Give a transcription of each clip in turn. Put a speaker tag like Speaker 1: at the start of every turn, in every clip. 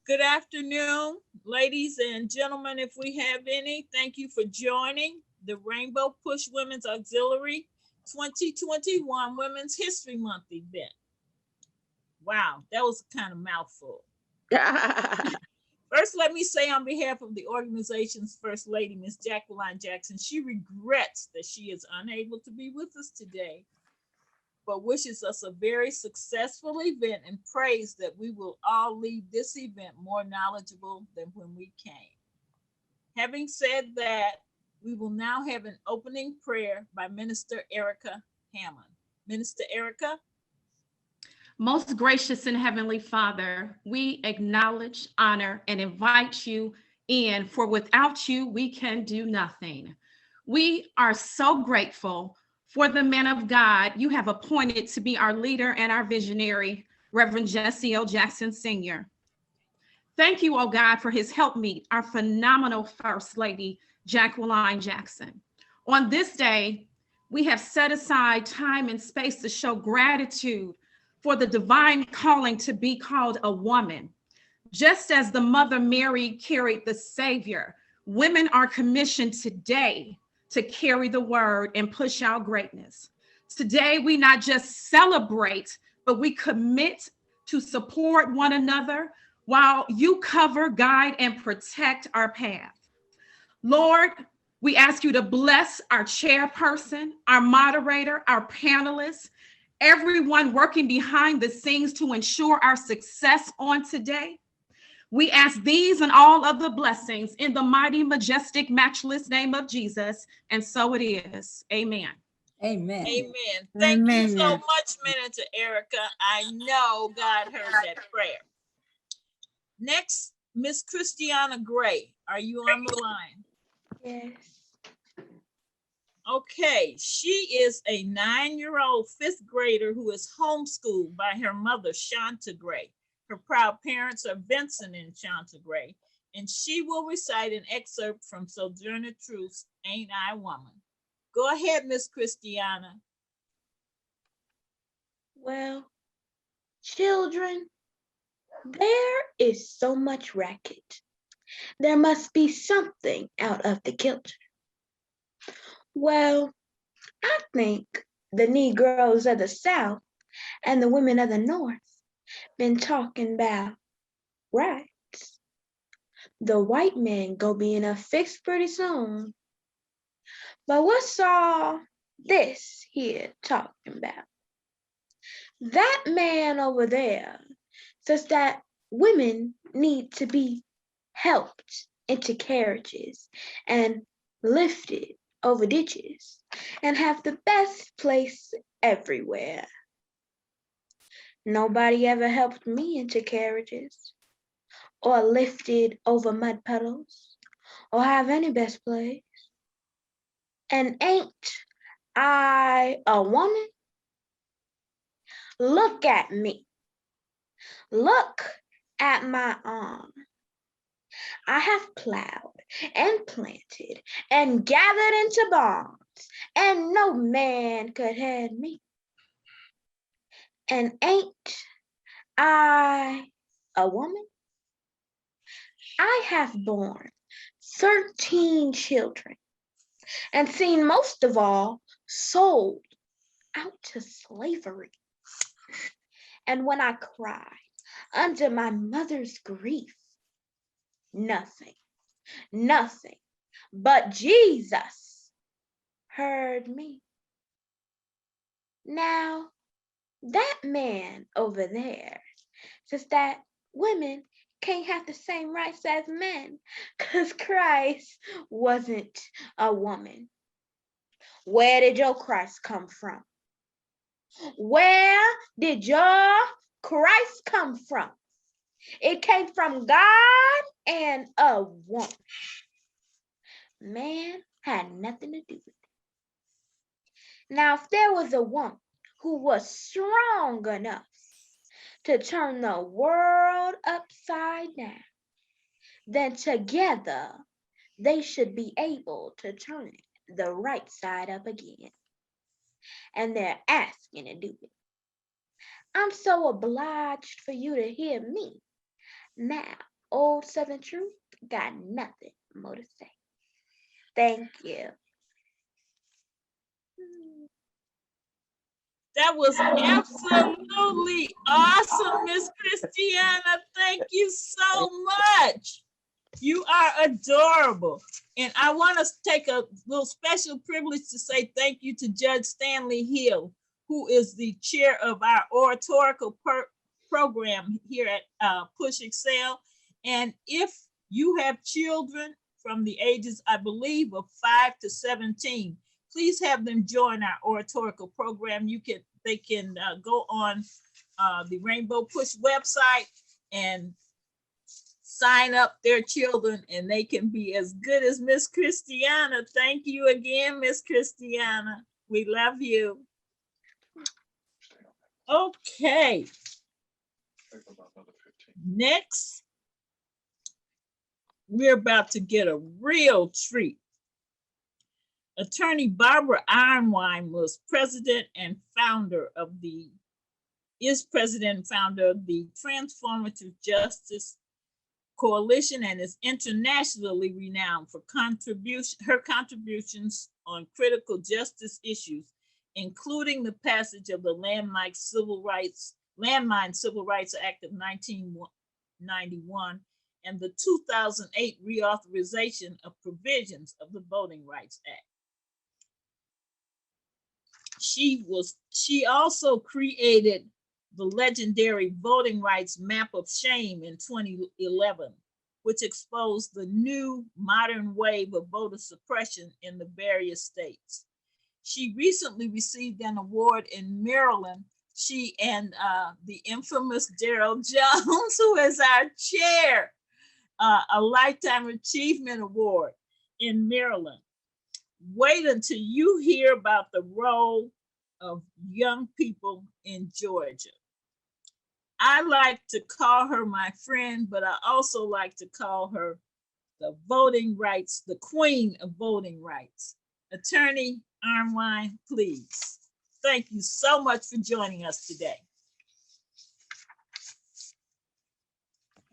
Speaker 1: Good afternoon, ladies and gentlemen, if we have any. Thank you for joining the Rainbow Push Women's Auxiliary 2021 Women's History Month event. Wow, that was kind of mouthful. First, let me say on behalf of the organization's First Lady, Miss Jacqueline Jackson, she regrets that she is unable to be with us today, but wishes us a very successful event and prays that we will all leave this event more knowledgeable than when we came. Having said that, we will now have an opening prayer by Minister Erica Hammond. Minister Erica?
Speaker 2: Most gracious and heavenly Father, we acknowledge, honor, and invite you in, for without you, we can do nothing. We are so grateful for the man of God you have appointed to be our leader and our visionary, Reverend Jesse L. Jackson Sr. Thank you, oh God, for his helpmeet, our phenomenal First Lady, Jacqueline Jackson. On this day, we have set aside time and space to show gratitude for the divine calling to be called a woman. Just as the Mother Mary carried the Savior, women are commissioned today to carry the word and push out greatness. Today, we not just celebrate, but we commit to support one another while you cover, guide, and protect our path. Lord, we ask you to bless our chairperson, our moderator, our panelists, everyone working behind the scenes to ensure our success on today. We ask these and all other blessings in the mighty, majestic, matchless name of Jesus. And so it is. Amen.
Speaker 3: Amen.
Speaker 1: Amen. Thank you so much, Minister Erica. I know God heard that prayer. Next, Miss Christiana Gray. Are you on the line?
Speaker 4: Yes.
Speaker 1: Okay, she is a 9-year-old fifth grader who is homeschooled by her mother, Shanta Gray. Her proud parents are Vincent and Shanta Gray, and she will recite an excerpt from Sojourner Truth's Ain't I a Woman? Go ahead, Miss Christiana.
Speaker 4: Well, children, there is so much racket. There must be something out of the kilter. Well, I think the Negroes of the South and the women of the North been talking about rights. The white man go be in a fix pretty soon. But what's all this here talking about? That man over there says that women need to be helped into carriages and lifted over ditches and have the best place everywhere. Nobody ever helped me into carriages or lifted over mud puddles or have any best place. And ain't I a woman? Look at me. Look at my arm. I have plowed and planted and gathered into barns, and no man could head me. And ain't I a woman? I have borne 13 children and seen most of all sold out to slavery. And when I cried under my mother's grief, nothing but Jesus heard me. Now, that man over there says that women can't have the same rights as men because Christ wasn't a woman. Where did your Christ come from? Where did your Christ come from? It came from God and a woman. Man had nothing to do with it. Now, if there was a woman who was strong enough to turn the world upside down, then together they should be able to turn it the right side up again. And they're asking to do it. I'm so obliged for you to hear me. Now, old Southern truth, got nothing more to say. Thank you.
Speaker 1: That was absolutely awesome, Miss Christiana. Thank you so much. You are adorable. And I want to take a little special privilege to say thank you to Judge Stanley Hill, who is the chair of our oratorical program here at Push Excel. And if you have children from the ages, I believe, of 5 to 17, please have them join our oratorical program. They can go on the Rainbow Push website and sign up their children, and they can be as good as Miss Christiana. Thank you again, Miss Christiana. We love you. Okay. Next, we're about to get a real treat. Attorney Barbara Ironwein was president and founder of the Transformative Justice Coalition, and is internationally renowned for her contributions on critical justice issues, including the passage of the Landmine Civil Rights Act of 1991 and the 2008 reauthorization of provisions of the Voting Rights Act. She also created the legendary Voting Rights Map of Shame in 2011, which exposed the new modern wave of voter suppression in the various states. She recently received an award in Maryland. She and the infamous Gerald Jones, who is our chair, a Lifetime Achievement Award in Maryland. Wait until you hear about the role of young people in Georgia. I like to call her my friend, but I also like to call her the queen of voting rights. Attorney Ironwein, please. Thank you so much for joining us today.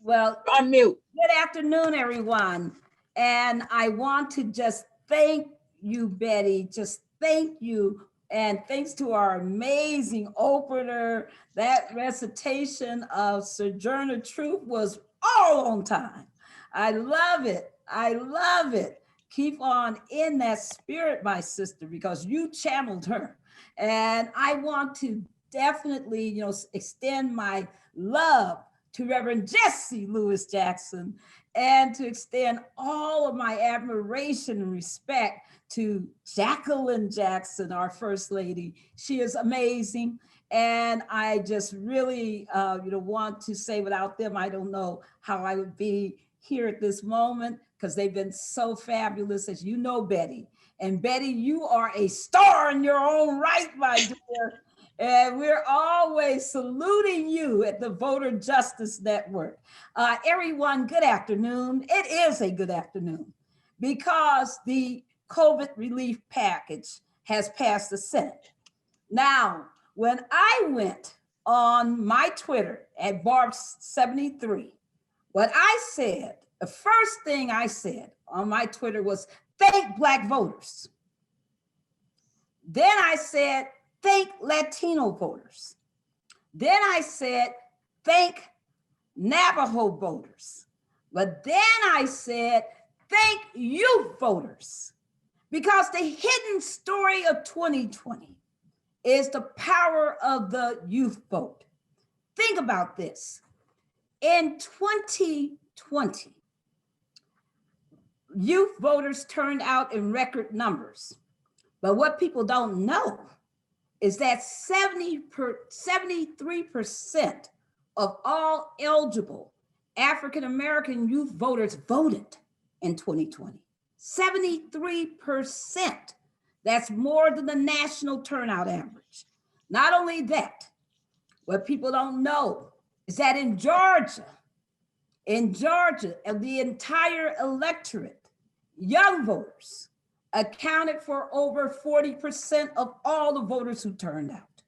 Speaker 3: Well,
Speaker 1: unmute.
Speaker 3: Good afternoon, everyone. And I want to just thank you, Betty. Just thank you. And thanks to our amazing opener, that recitation of Sojourner Truth was all on time. I love it. I love it. Keep on in that spirit, my sister, because you channeled her. And I want to definitely, extend my love to Reverend Jesse Lewis Jackson, and to extend all of my admiration and respect to Jacqueline Jackson, our First Lady. She is amazing. And I just really want to say, without them, I don't know how I would be here at this moment, because they've been so fabulous, as you know, Betty. And Betty, you are a star in your own right, my dear. And we're always saluting you at the Voter Justice Network. Everyone, good afternoon. It is a good afternoon, because the COVID relief package has passed the Senate. Now, when I went on my Twitter at Barb73, what I said, the first thing I said on my Twitter was, thank Black voters. Then I said, thank Latino voters. Then I said, thank Navajo voters. But then I said, thank youth voters. Because the hidden story of 2020 is the power of the youth vote. Think about this. In 2020, youth voters turned out in record numbers. But what people don't know is that 73% of all eligible African-American youth voters voted in 2020. 73%. That's more than the national turnout average. Not only that, what people don't know is that in Georgia, of the entire electorate, young voters accounted for over 40% of all the voters who turned out.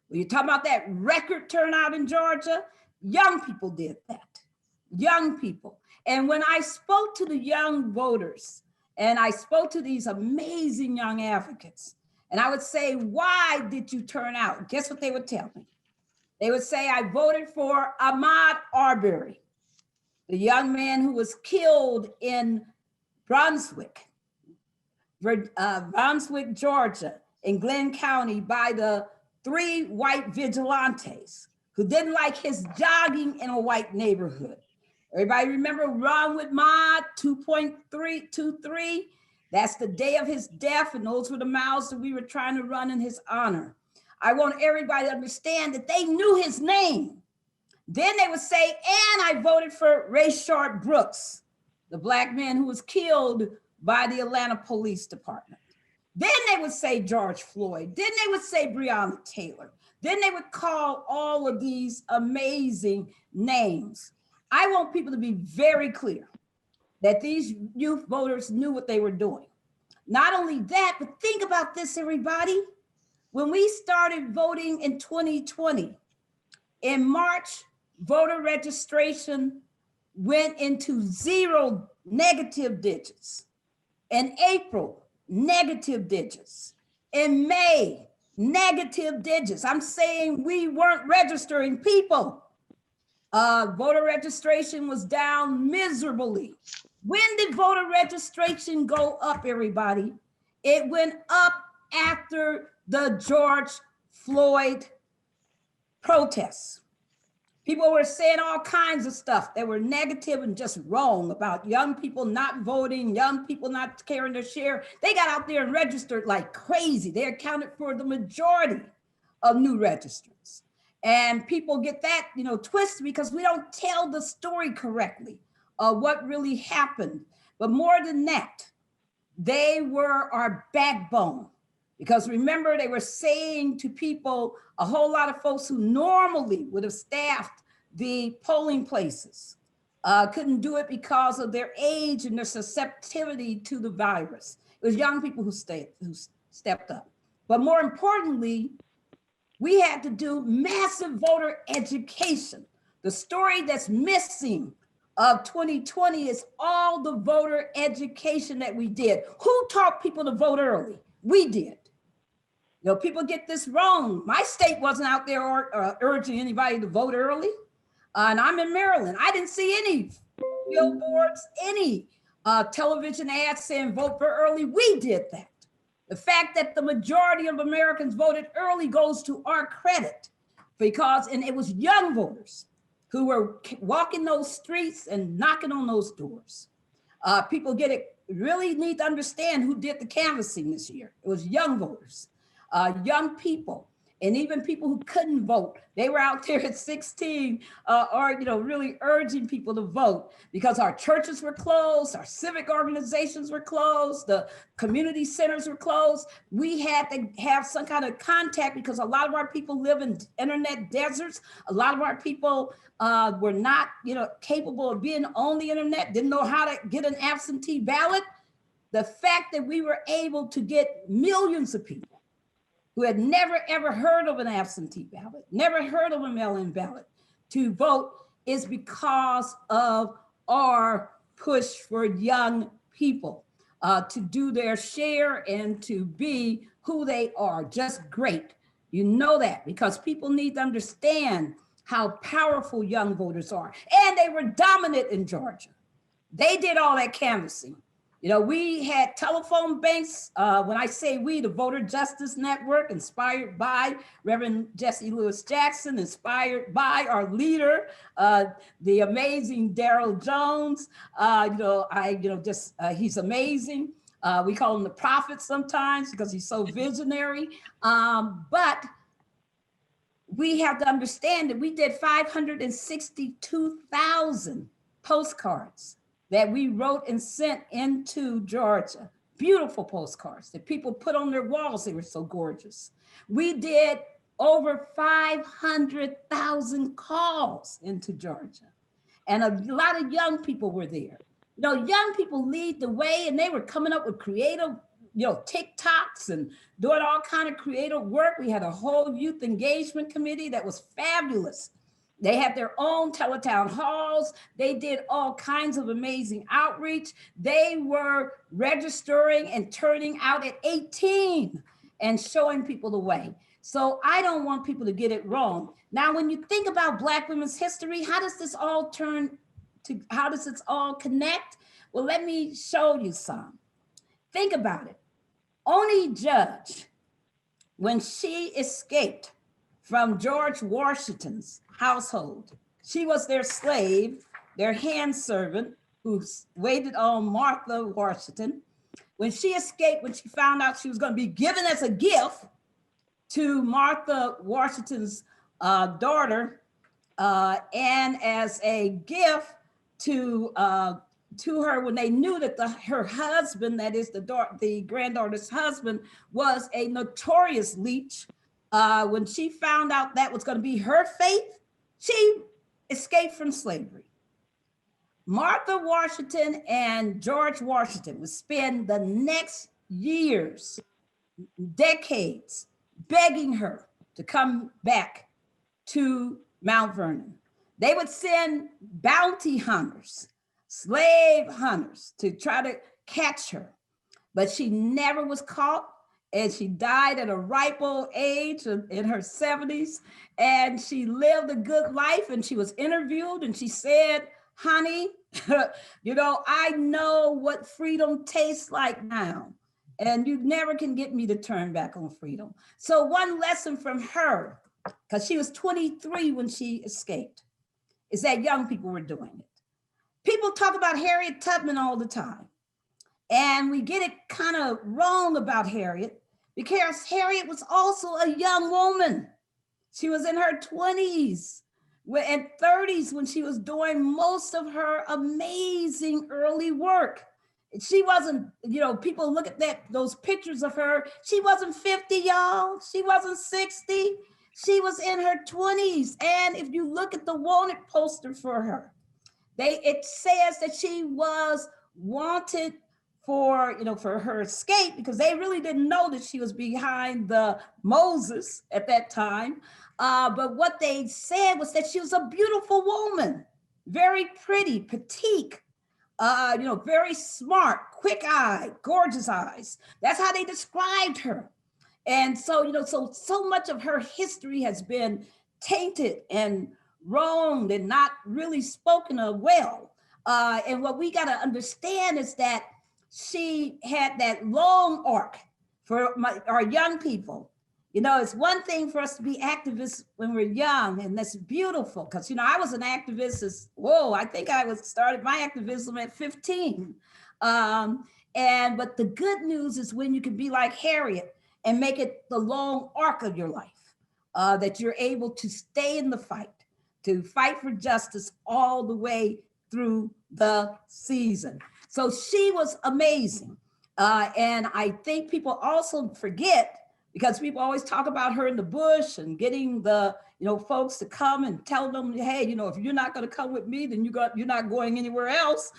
Speaker 3: When you're talking about that record turnout in Georgia, young people did that. young people. And when I spoke to the young voters, and I spoke to these amazing young advocates, and I would say, why did you turn out? Guess what they would tell me? They would say, I voted for Ahmaud Arbery, the young man who was killed in Brunswick, Georgia, in Glenn County by the 3 white vigilantes who didn't like his jogging in a white neighborhood. Everybody remember Run with Mod 2.323? That's the day of his death, and those were the miles that we were trying to run in his honor. I want everybody to understand that they knew his name. Then they would say, and I voted for Rayshard Brooks, the Black man who was killed by the Atlanta Police Department. Then they would say George Floyd. Then they would say Breonna Taylor. Then they would call all of these amazing names. I want people to be very clear that these youth voters knew what they were doing. Not only that, but think about this, everybody. When we started voting in 2020, in March, voter registration went into 0 negative digits. In April, negative digits. In May, negative digits. I'm saying we weren't registering people. Voter registration was down miserably. When did voter registration go up, everybody? It went up after the George Floyd protests. People were saying all kinds of stuff that were negative and just wrong about young people not voting, young people not carrying their share. They got out there and registered like crazy. They accounted for the majority of new registrants. And people get that, twisted because we don't tell the story correctly of what really happened. But more than that, they were our backbone. Because remember, they were saying to people, a whole lot of folks who normally would have staffed the polling places couldn't do it because of their age and their susceptibility to the virus. It was young people who stepped up. But more importantly, we had to do massive voter education. The story that's missing of 2020 is all the voter education that we did. Who taught people to vote early? We did. People get this wrong. My state wasn't out there urging anybody to vote early. And I'm in Maryland. I didn't see any billboards, any television ads saying vote for early. We did that. The fact that the majority of Americans voted early goes to our credit and it was young voters who were walking those streets and knocking on those doors. People really need to understand who did the canvassing this year. It was young voters. Young people, and even people who couldn't vote. They were out there at 16, really urging people to vote because our churches were closed, our civic organizations were closed, the community centers were closed. We had to have some kind of contact because a lot of our people live in internet deserts. A lot of our people were not, capable of being on the internet, didn't know how to get an absentee ballot. The fact that we were able to get millions of people who had never, ever heard of an absentee ballot, never heard of a mail-in ballot to vote is because of our push for young people to do their share and to be who they are, just great. You know that because people need to understand how powerful young voters are. And they were dominant in Georgia. They did all that canvassing. We had telephone banks. When I say we, the Voter Justice Network, inspired by Reverend Jesse Lewis Jackson, inspired by our leader, the amazing Daryl Jones. He's amazing. We call him the prophet sometimes because he's so visionary. But we have to understand that we did 562,000 postcards that we wrote and sent into Georgia. Beautiful postcards that people put on their walls. They were so gorgeous. We did over 500,000 calls into Georgia. And a lot of young people were there. Young people lead the way and they were coming up with creative, TikToks and doing all kind of creative work. We had a whole youth engagement committee that was fabulous. They had their own teletown halls. They did all kinds of amazing outreach. They were registering and turning out at 18 and showing people the way. So I don't want people to get it wrong. Now, when you think about Black women's history, how does this all connect? Well, let me show you some. Think about it. Only Judge, when she escaped from George Washington's household, she was their slave, their hand servant who waited on Martha Washington. When she escaped, when she found out she was going to be given as a gift to Martha Washington's daughter, and as a gift to her, when they knew that her husband, that is the granddaughter's husband, was a notorious leech. When she found out that was going to be her fate, she escaped from slavery. Martha Washington and George Washington would spend the next years, decades, begging her to come back to Mount Vernon. They would send bounty hunters, slave hunters, to try to catch her, but she never was caught. And she died at a ripe old age in her 70s. And she lived a good life, and she was interviewed, and she said, honey, I know what freedom tastes like now. And you never can get me to turn back on freedom. So one lesson from her, because she was 23 when she escaped, is that young people were doing it. People talk about Harriet Tubman all the time. And we get it kind of wrong about Harriet, because Harriet was also a young woman. She was in her 20s and 30s when she was doing most of her amazing early work. She wasn't, people look at those pictures of her. She wasn't 50, y'all. She wasn't 60. She was in her 20s. And if you look at the wanted poster for her, it says that she was wanted for her escape, because they really didn't know that she was behind the Moses at that time. But what they said was that she was a beautiful woman, very pretty, petite, very smart, quick eye, gorgeous eyes. That's how they described her. And so, so much of her history has been tainted and wronged and not really spoken of well. And what we got to understand is that she had that long arc for our young people. It's one thing for us to be activists when we're young, and that's beautiful, because I was an activist I think I started my activism at 15. But the good news is when you can be like Harriet and make it the long arc of your life, that you're able to stay in the fight, to fight for justice all the way through the season. So she was amazing. And I think people also forget, because people always talk about her in the bush and getting the folks to come and tell them, hey, if you're not going to come with me, then you're not going anywhere else,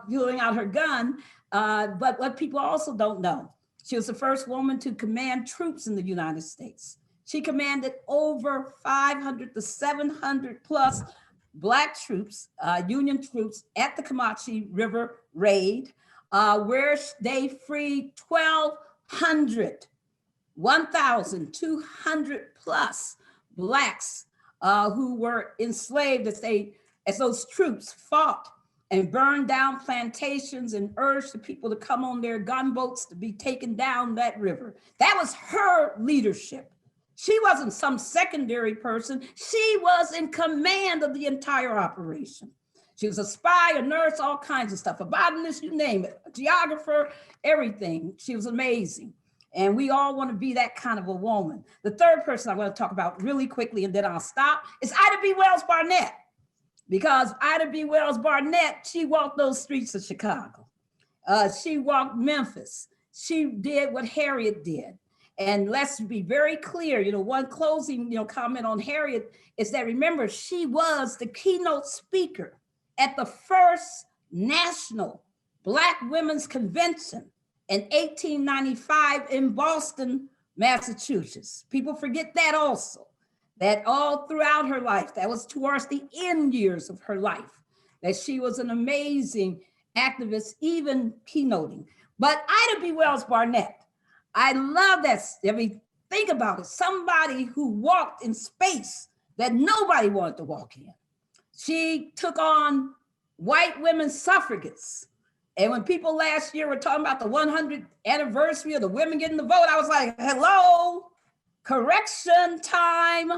Speaker 3: pulling out her gun. But what people also don't know, she was the first woman to command troops in the United States. She commanded over 500 to 700 plus Black troops, Union troops, at the Comanche River raid, where they freed 1,200 plus Blacks who were enslaved as those troops fought and burned down plantations and urged the people to come on their gunboats to be taken down that river. That was her leadership. She wasn't some secondary person. She was in command of the entire operation. She was a spy, a nurse, all kinds of stuff, a botanist, you name it, a geographer, everything. She was amazing. And we all want to be that kind of a woman. The third person I want to talk about really quickly, and then I'll stop, is Ida B. Wells Barnett. Because Ida B. Wells Barnett, she walked those streets of Chicago. She walked Memphis. She did what Harriet did. And let's be very clear, one closing, comment on Harriet is that, remember, she was the keynote speaker at the first National Black Women's Convention in 1895 in Boston, Massachusetts. People forget that also. that all throughout her life, that was towards the end years of her life, that she was an amazing activist, even keynoting. But Ida B. Wells Barnett, I love that. I mean, think about it. Somebody who walked in space that nobody wanted to walk in. She took on white women suffragists. And when people last year were talking about the 100th anniversary of the women getting the vote, I was like, hello, correction time.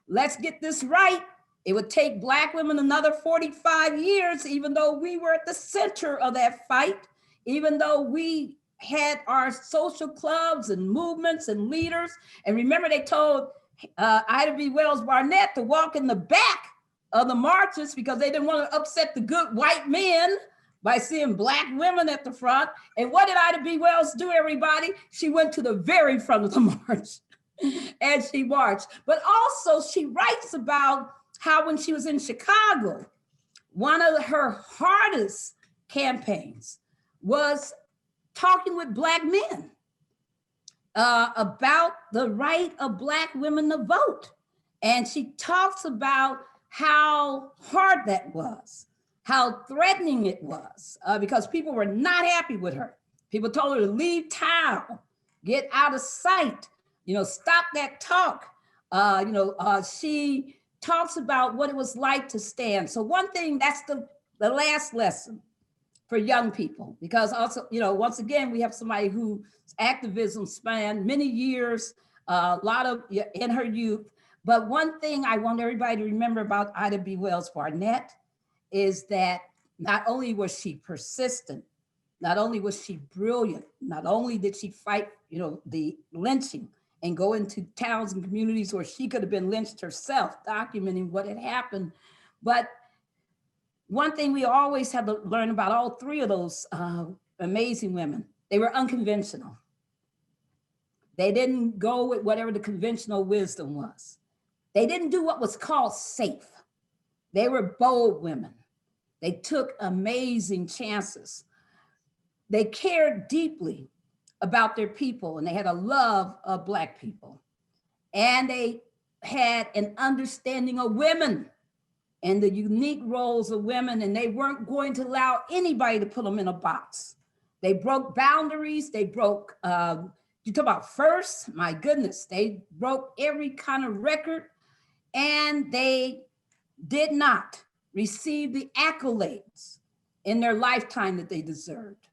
Speaker 3: Let's get this right. It would take Black women another 45 years, even though we were at the center of that fight, even though we had our social clubs and movements and leaders. And remember, they told Ida B. Wells Barnett to walk in the back of the marches because they didn't want to upset the good white men by seeing Black women at the front. And what did Ida B. Wells do, everybody? She went to the very front of the march and she marched. But also she writes about how when she was in Chicago, one of her hardest campaigns was talking with Black men about the right of Black women to vote. And she talks about how hard that was, how threatening it was, because people were not happy with her. People told her to leave town, get out of sight, stop that talk. She talks about what it was like to stand. So one thing, that's the last lesson for young people, because also, once again, we have somebody whose activism spanned many years, a lot of in her youth. But one thing I want everybody to remember about Ida B. Wells Barnett is that not only was she persistent, not only was she brilliant, not only did she fight, the lynching and go into towns and communities where she could have been lynched herself, documenting what had happened. But one thing we always have to learn about all three of those amazing women, they were unconventional. They didn't go with whatever the conventional wisdom was. They didn't do what was called safe. They were bold women. They took amazing chances. They cared deeply about their people, and they had a love of Black people. And they had an understanding of women and the unique roles of women, and they weren't going to allow anybody to put them in a box. They broke boundaries. They broke, you talk about first, my goodness, they broke every kind of record, and they did not receive the accolades in their lifetime that they deserved.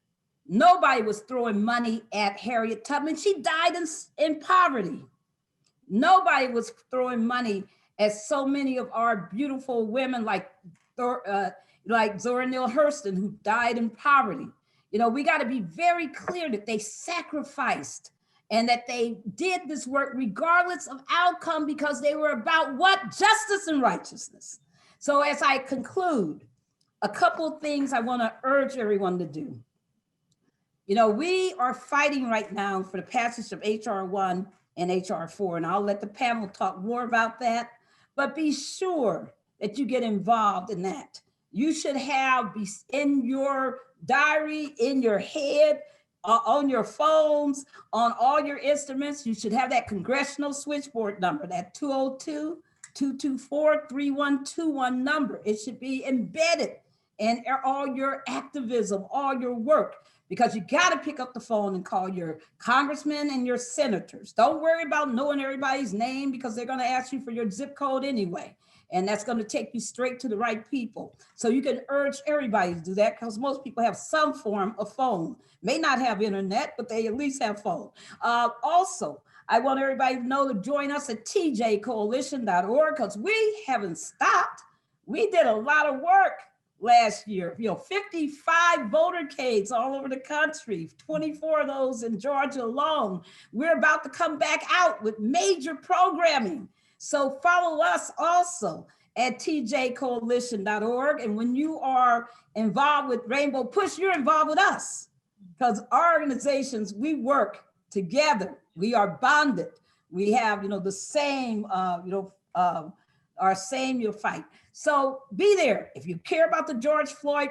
Speaker 3: Nobody was throwing money at Harriet Tubman. She died in poverty. Nobody was throwing money at so many of our beautiful women like Zora Neale Hurston, who died in poverty. We got to be very clear that they sacrificed and that they did this work regardless of outcome, because they were about what? Justice and righteousness. So as I conclude, a couple of things I want to urge everyone to do. We are fighting right now for the passage of HR 1 and HR 4, and I'll let the panel talk more about that, but be sure that you get involved in that. You should be in your diary, in your head, on your phones, on all your instruments. You should have that congressional switchboard number, that 202-224-3121 number. It should be embedded in all your activism, all your work, because you got to pick up the phone and call your congressmen and your senators. Don't worry about knowing everybody's name, because they're going to ask you for your zip code anyway. And that's going to take you straight to the right people. So you can urge everybody to do that, because most people have some form of phone. May not have internet, but they at least have phone. Also, I want everybody to know to join us at tjcoalition.org, because we haven't stopped. We did a lot of work last year, 55 votercades all over the country, 24 of those in Georgia alone. We're about to come back out with major programming. So follow us also at tjcoalition.org. And when you are involved with Rainbow Push, you're involved with us, because our organizations, we work together. We are bonded. We have, the same, our same fight. So be there. If you care about the George Floyd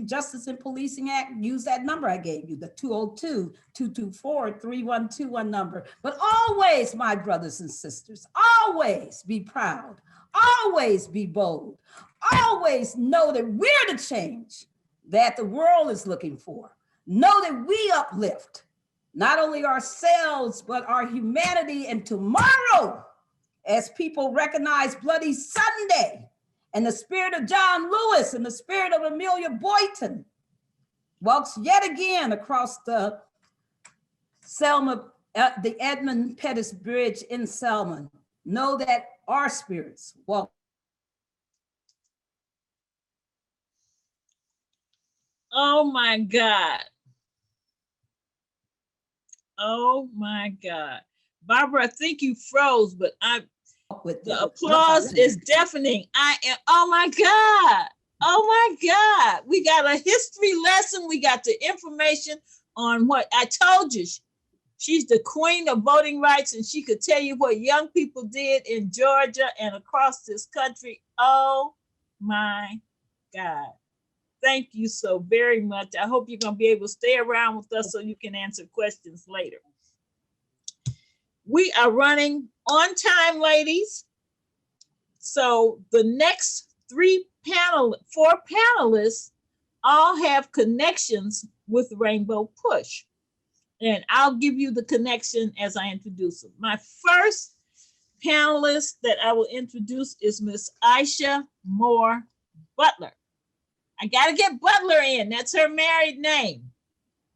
Speaker 3: Justice and Policing Act, use that number I gave you, the 202-224-3121 number. But always, my brothers and sisters, always be proud, always be bold, always know that we're the change that the world is looking for. Know that we uplift not only ourselves, but our humanity. And tomorrow, as people recognize Bloody Sunday, and the spirit of John Lewis and the spirit of Amelia Boynton walks yet again across the Selma, the Edmund Pettus Bridge in Selma. Know that our spirits walk.
Speaker 1: Oh my God. Oh my God. Barbara, I think you froze, but the applause is deafening. Oh my God. Oh my God. We got a history lesson. We got the information on what I told you. She's the queen of voting rights, and she could tell you what young people did in Georgia and across this country. Oh my God. Thank you so very much. I hope you're going to be able to stay around with us so you can answer questions later. We are running on time, ladies. So the next four panelists all have connections with Rainbow Push. And I'll give you the connection as I introduce them. My first panelist that I will introduce is Miss Aisha Moore Butler. I got to get Butler in. That's her married name.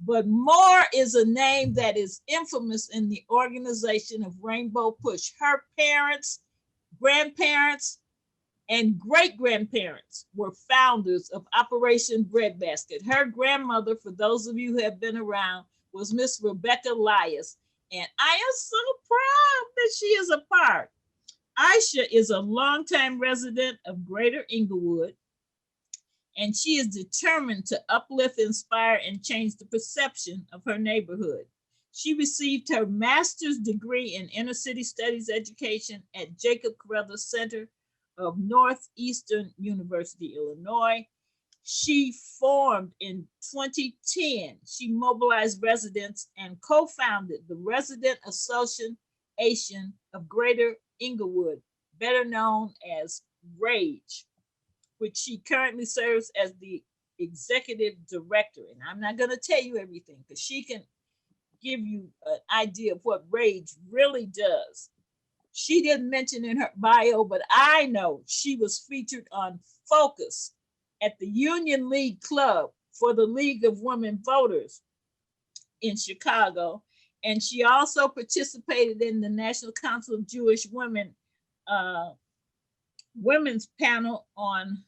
Speaker 1: But Moore is a name that is infamous in the organization of Rainbow Push. Her parents, grandparents, and great-grandparents were founders of Operation Breadbasket. Her grandmother, for those of you who have been around, was Miss Rebecca Elias. And I am so proud that she is a part. Aisha is a longtime resident of Greater Inglewood, and she is determined to uplift, inspire, and change the perception of her neighborhood. She received her master's degree in inner city studies education at Jacob Carruthers Center of Northeastern University, Illinois. She formed in 2010. She mobilized residents and co-founded the Resident Association of Greater Inglewood, better known as RAGE, which she currently serves as the executive director. And I'm not going to tell you everything because she can give you an idea of what RAGE really does. She didn't mention in her bio, but I know she was featured on Focus at the Union League Club for the League of Women Voters in Chicago. And she also participated in the National Council of Jewish Women women's panel on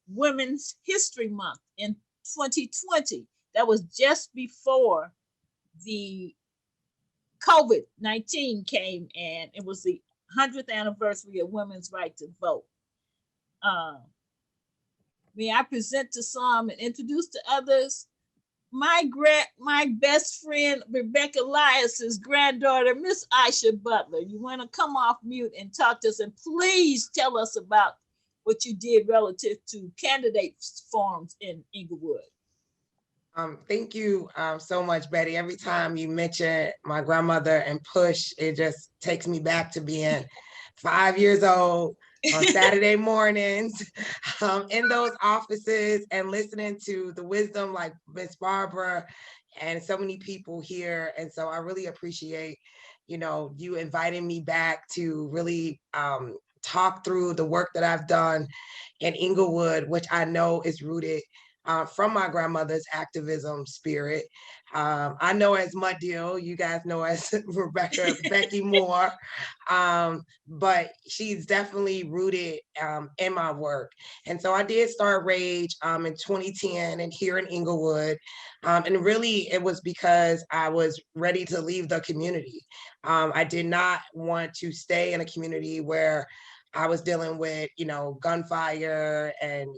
Speaker 1: Women's History Month in 2020. That was just before the COVID-19 came, and it was the 100th anniversary of women's right to vote. May I present to some and introduce to others my best friend, Rebecca Elias's granddaughter, Miss Aisha Butler. You want to come off mute and talk to us, and please tell us about what you did relative to candidate forums in Inglewood.
Speaker 5: Thank you so much, Betty. Every time you mention my grandmother and Push, it just takes me back to being 5 years old on Saturday mornings in those offices and listening to the wisdom like Miss Barbara and so many people here. And so I really appreciate, you inviting me back to really talk through the work that I've done in Inglewood, which I know is rooted from my grandmother's activism spirit. I know as Mud Deal, you guys know as Becky Moore, but she's definitely rooted in my work. And so I did start RAGE in 2010 and here in Inglewood. And really it was because I was ready to leave the community. I did not want to stay in a community where I was dealing with, gunfire and,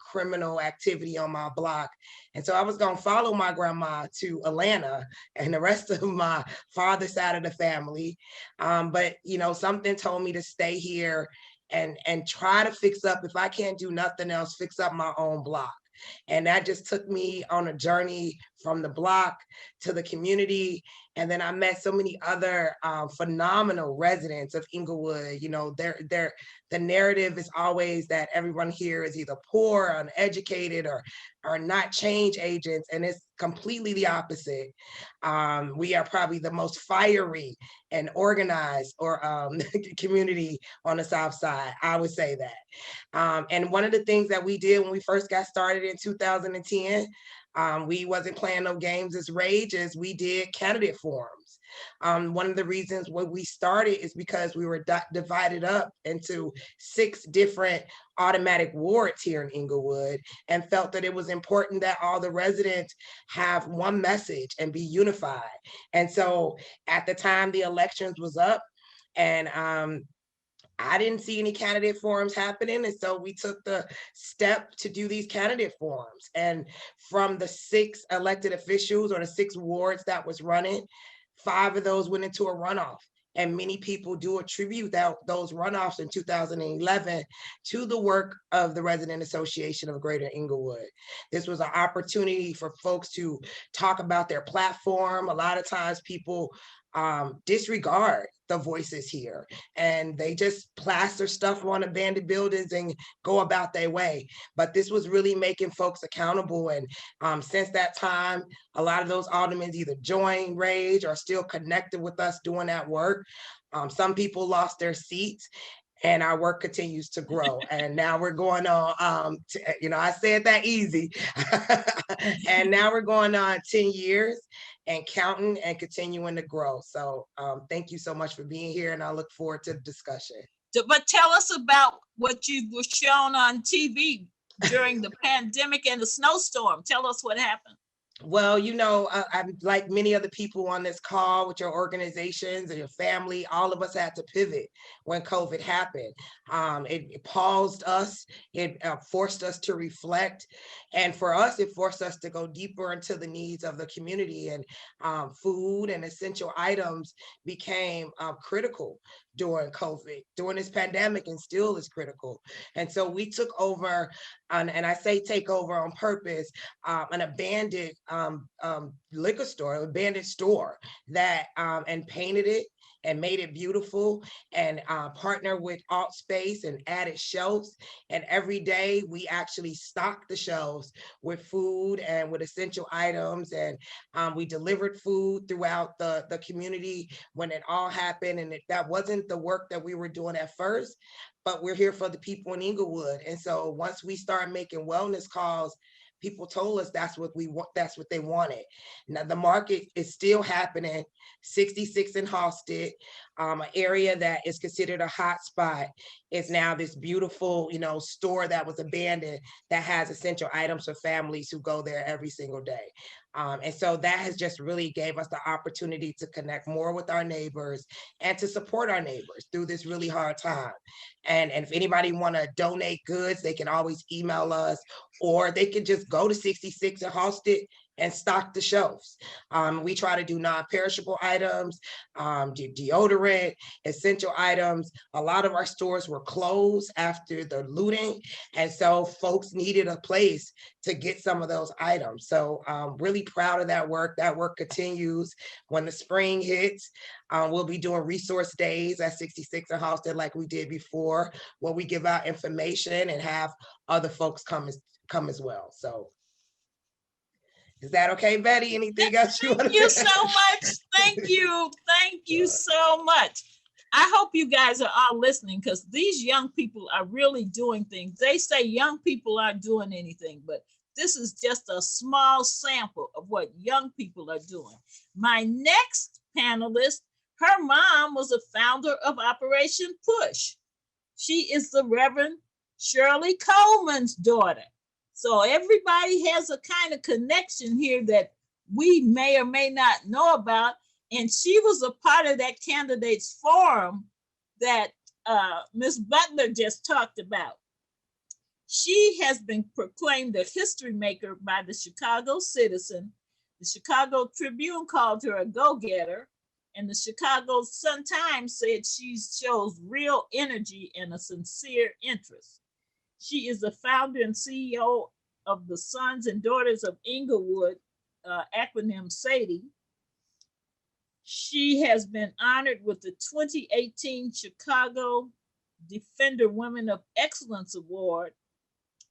Speaker 5: criminal activity on my block. And so I was going to follow my grandma to Atlanta and the rest of my father's side of the family. But, something told me to stay here and try to fix up, if I can't do nothing else, fix up my own block. And that just took me on a journey from the block to the community. And then I met so many other phenomenal residents of Inglewood. You know, the narrative is always that everyone here is either poor, uneducated, or not change agents. And it's completely the opposite. We are probably the most fiery and organized community on the South Side. I would say that. And one of the things that we did when we first got started in 2010, we wasn't playing no games as rage, as we did candidate forums. One of the reasons why we started is because we were divided up into 6 different automatic wards here in Inglewood, and felt that it was important that all the residents have one message and be unified. And so at the time the elections was up, and I didn't see any candidate forums happening. And so we took the step to do these candidate forums. And from the 6 elected officials, or the 6 wards that was running, 5 of those went into a runoff. And many people do attribute those runoffs in 2011 to the work of the Resident Association of Greater Inglewood. This was an opportunity for folks to talk about their platform. A lot of times people disregard the voices here, and they just plaster stuff on abandoned buildings and go about their way. But this was really making folks accountable. And since that time, a lot of those aldermen either joined Rage or still connected with us doing that work. Some people lost their seats, and our work continues to grow. And now we're going on, I said that easy. And now we're going on 10 years and counting and continuing to grow. So thank you so much for being here, and I look forward to the discussion.
Speaker 1: But tell us about what you were shown on TV during the pandemic and the snowstorm. Tell us what happened.
Speaker 5: Well, I'm like many other people on this call with your organizations and your family, all of us had to pivot when COVID happened. It paused us, it forced us to reflect. And for us, it forced us to go deeper into the needs of the community. And food and essential items became critical during COVID, during this pandemic, and still is critical. And so we took over, and I say take over on purpose, an abandoned liquor store, abandoned store that, and painted it and made it beautiful, and partnered with Alt Space and added shelves. And every day we actually stocked the shelves with food and with essential items. And we delivered food throughout the community when it all happened. And that wasn't the work that we were doing at first, but we're here for the people in Inglewood. And so once we started making wellness calls, people told us that's what we want, that's what they wanted. Now the market is still happening. 66 in Halsted, an area that is considered a hot spot, is now this beautiful, store that was abandoned that has essential items for families who go there every single day. And so that has just really gave us the opportunity to connect more with our neighbors and to support our neighbors through this really hard time. And if anybody want to donate goods, they can always email us, or they can just go to 66 in Halsted and stock the shelves. We try to do non-perishable items, deodorant, essential items. A lot of our stores were closed after the looting, and so folks needed a place to get some of those items. So I'm really proud of that work. That work continues. When the spring hits, we'll be doing resource days at 66 in Halsted like we did before, where we give out information and have other folks come as well. So is that okay, Betty? Anything else you want to say?
Speaker 1: Thank you so much. Thank you. Thank you so much. I hope you guys are all listening, because these young people are really doing things. They say young people aren't doing anything, but this is just a small sample of what young people are doing. My next panelist, her mom was a founder of Operation Push. She is the Reverend Shirley Coleman's daughter. So everybody has a kind of connection here that we may or may not know about. And she was a part of that candidates forum that Ms. Butler just talked about. She has been proclaimed a history maker by the Chicago Citizen. The Chicago Tribune called her a go-getter, And the Chicago Sun-Times said she shows real energy and a sincere interest. She is the founder and CEO of the Sons and Daughters of Inglewood, acronym SADE. She has been honored with the 2018 Chicago Defender Women of Excellence Award,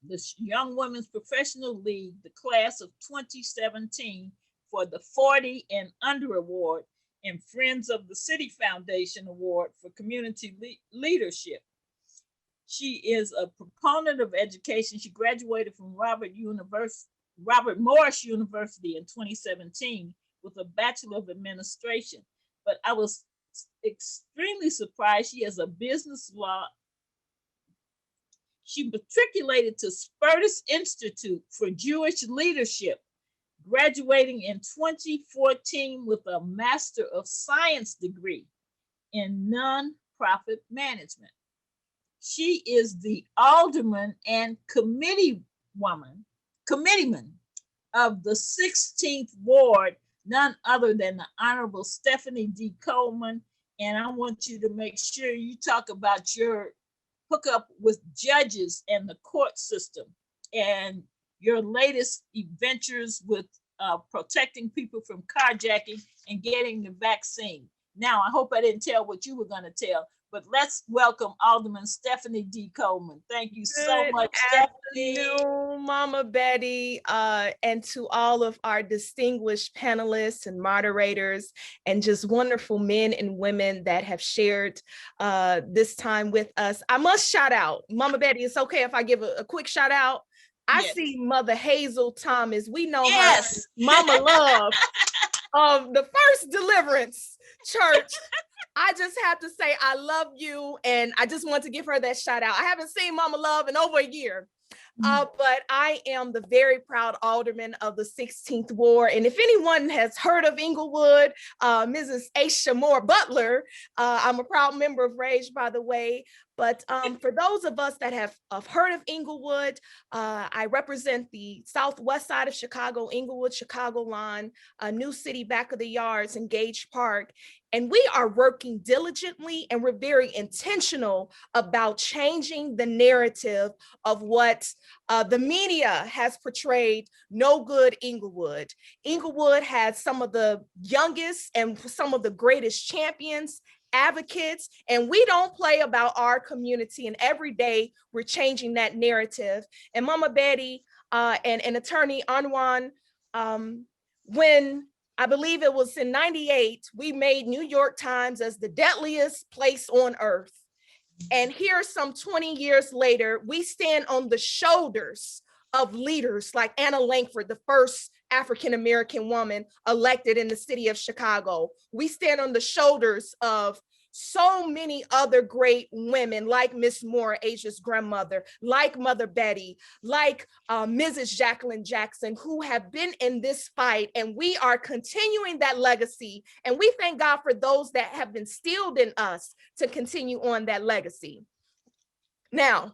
Speaker 1: the Young Women's Professional League, the class of 2017, for the 40 and Under Award, and Friends of the City Foundation Award for Community Leadership. She is a proponent of education. She graduated from Robert Morris University in 2017 with a Bachelor of Administration. But I was extremely surprised. She has a business law. She matriculated to Spertus Institute for Jewish Leadership, graduating in 2014 with a Master of Science degree in nonprofit management. She is the Alderman and committeeman of the 16th Ward, none other than the Honorable Stephanie D. Coleman. And I want you to make sure you talk about your hookup with judges and the court system and your latest adventures with protecting people from carjacking and getting the vaccine. Now, I hope I didn't tell what you were going to tell, but let's welcome Alderman Stephanie D. Coleman. Thank you so much, Stephanie.
Speaker 6: Good afternoon, Mama Betty, and to all of our distinguished panelists and moderators, and just wonderful men and women that have shared this time with us. I must shout out, Mama Betty, it's okay if I give a quick shout out? I see Mother Hazel Thomas. We know her, Mama Love of the First Deliverance Church. I just have to say, I love you. And I just want to give her that shout out. I haven't seen Mama Love in over a year. But I am the very proud alderman of the 16th Ward. And if anyone has heard of Inglewood, Mrs. Aisha Moore Butler, I'm a proud member of RAGE, by the way. But for those of us that have heard of Inglewood, I represent the southwest side of Chicago, Inglewood, Chicago line, New City, back of the yards, and Gage Park. And we are working diligently, and we're very intentional about changing the narrative of what the media has portrayed no good Inglewood. Inglewood has some of the youngest and some of the greatest champions, advocates, and we don't play about our community. And every day we're changing that narrative. And Mama Betty and Attorney Ironwein, when I believe it was in '98, we made New York Times as the deadliest place on earth. And here, some 20 years later, we stand on the shoulders of leaders like Anna Langford, the first African-American woman elected in the city of Chicago. We stand on the shoulders of so many other great women like Miss Moore, Asia's grandmother, like Mother Betty, like Mrs. Jacqueline Jackson, who have been in this fight, and we are continuing that legacy. And we thank God for those that have been instilled in us to continue on that legacy. Now,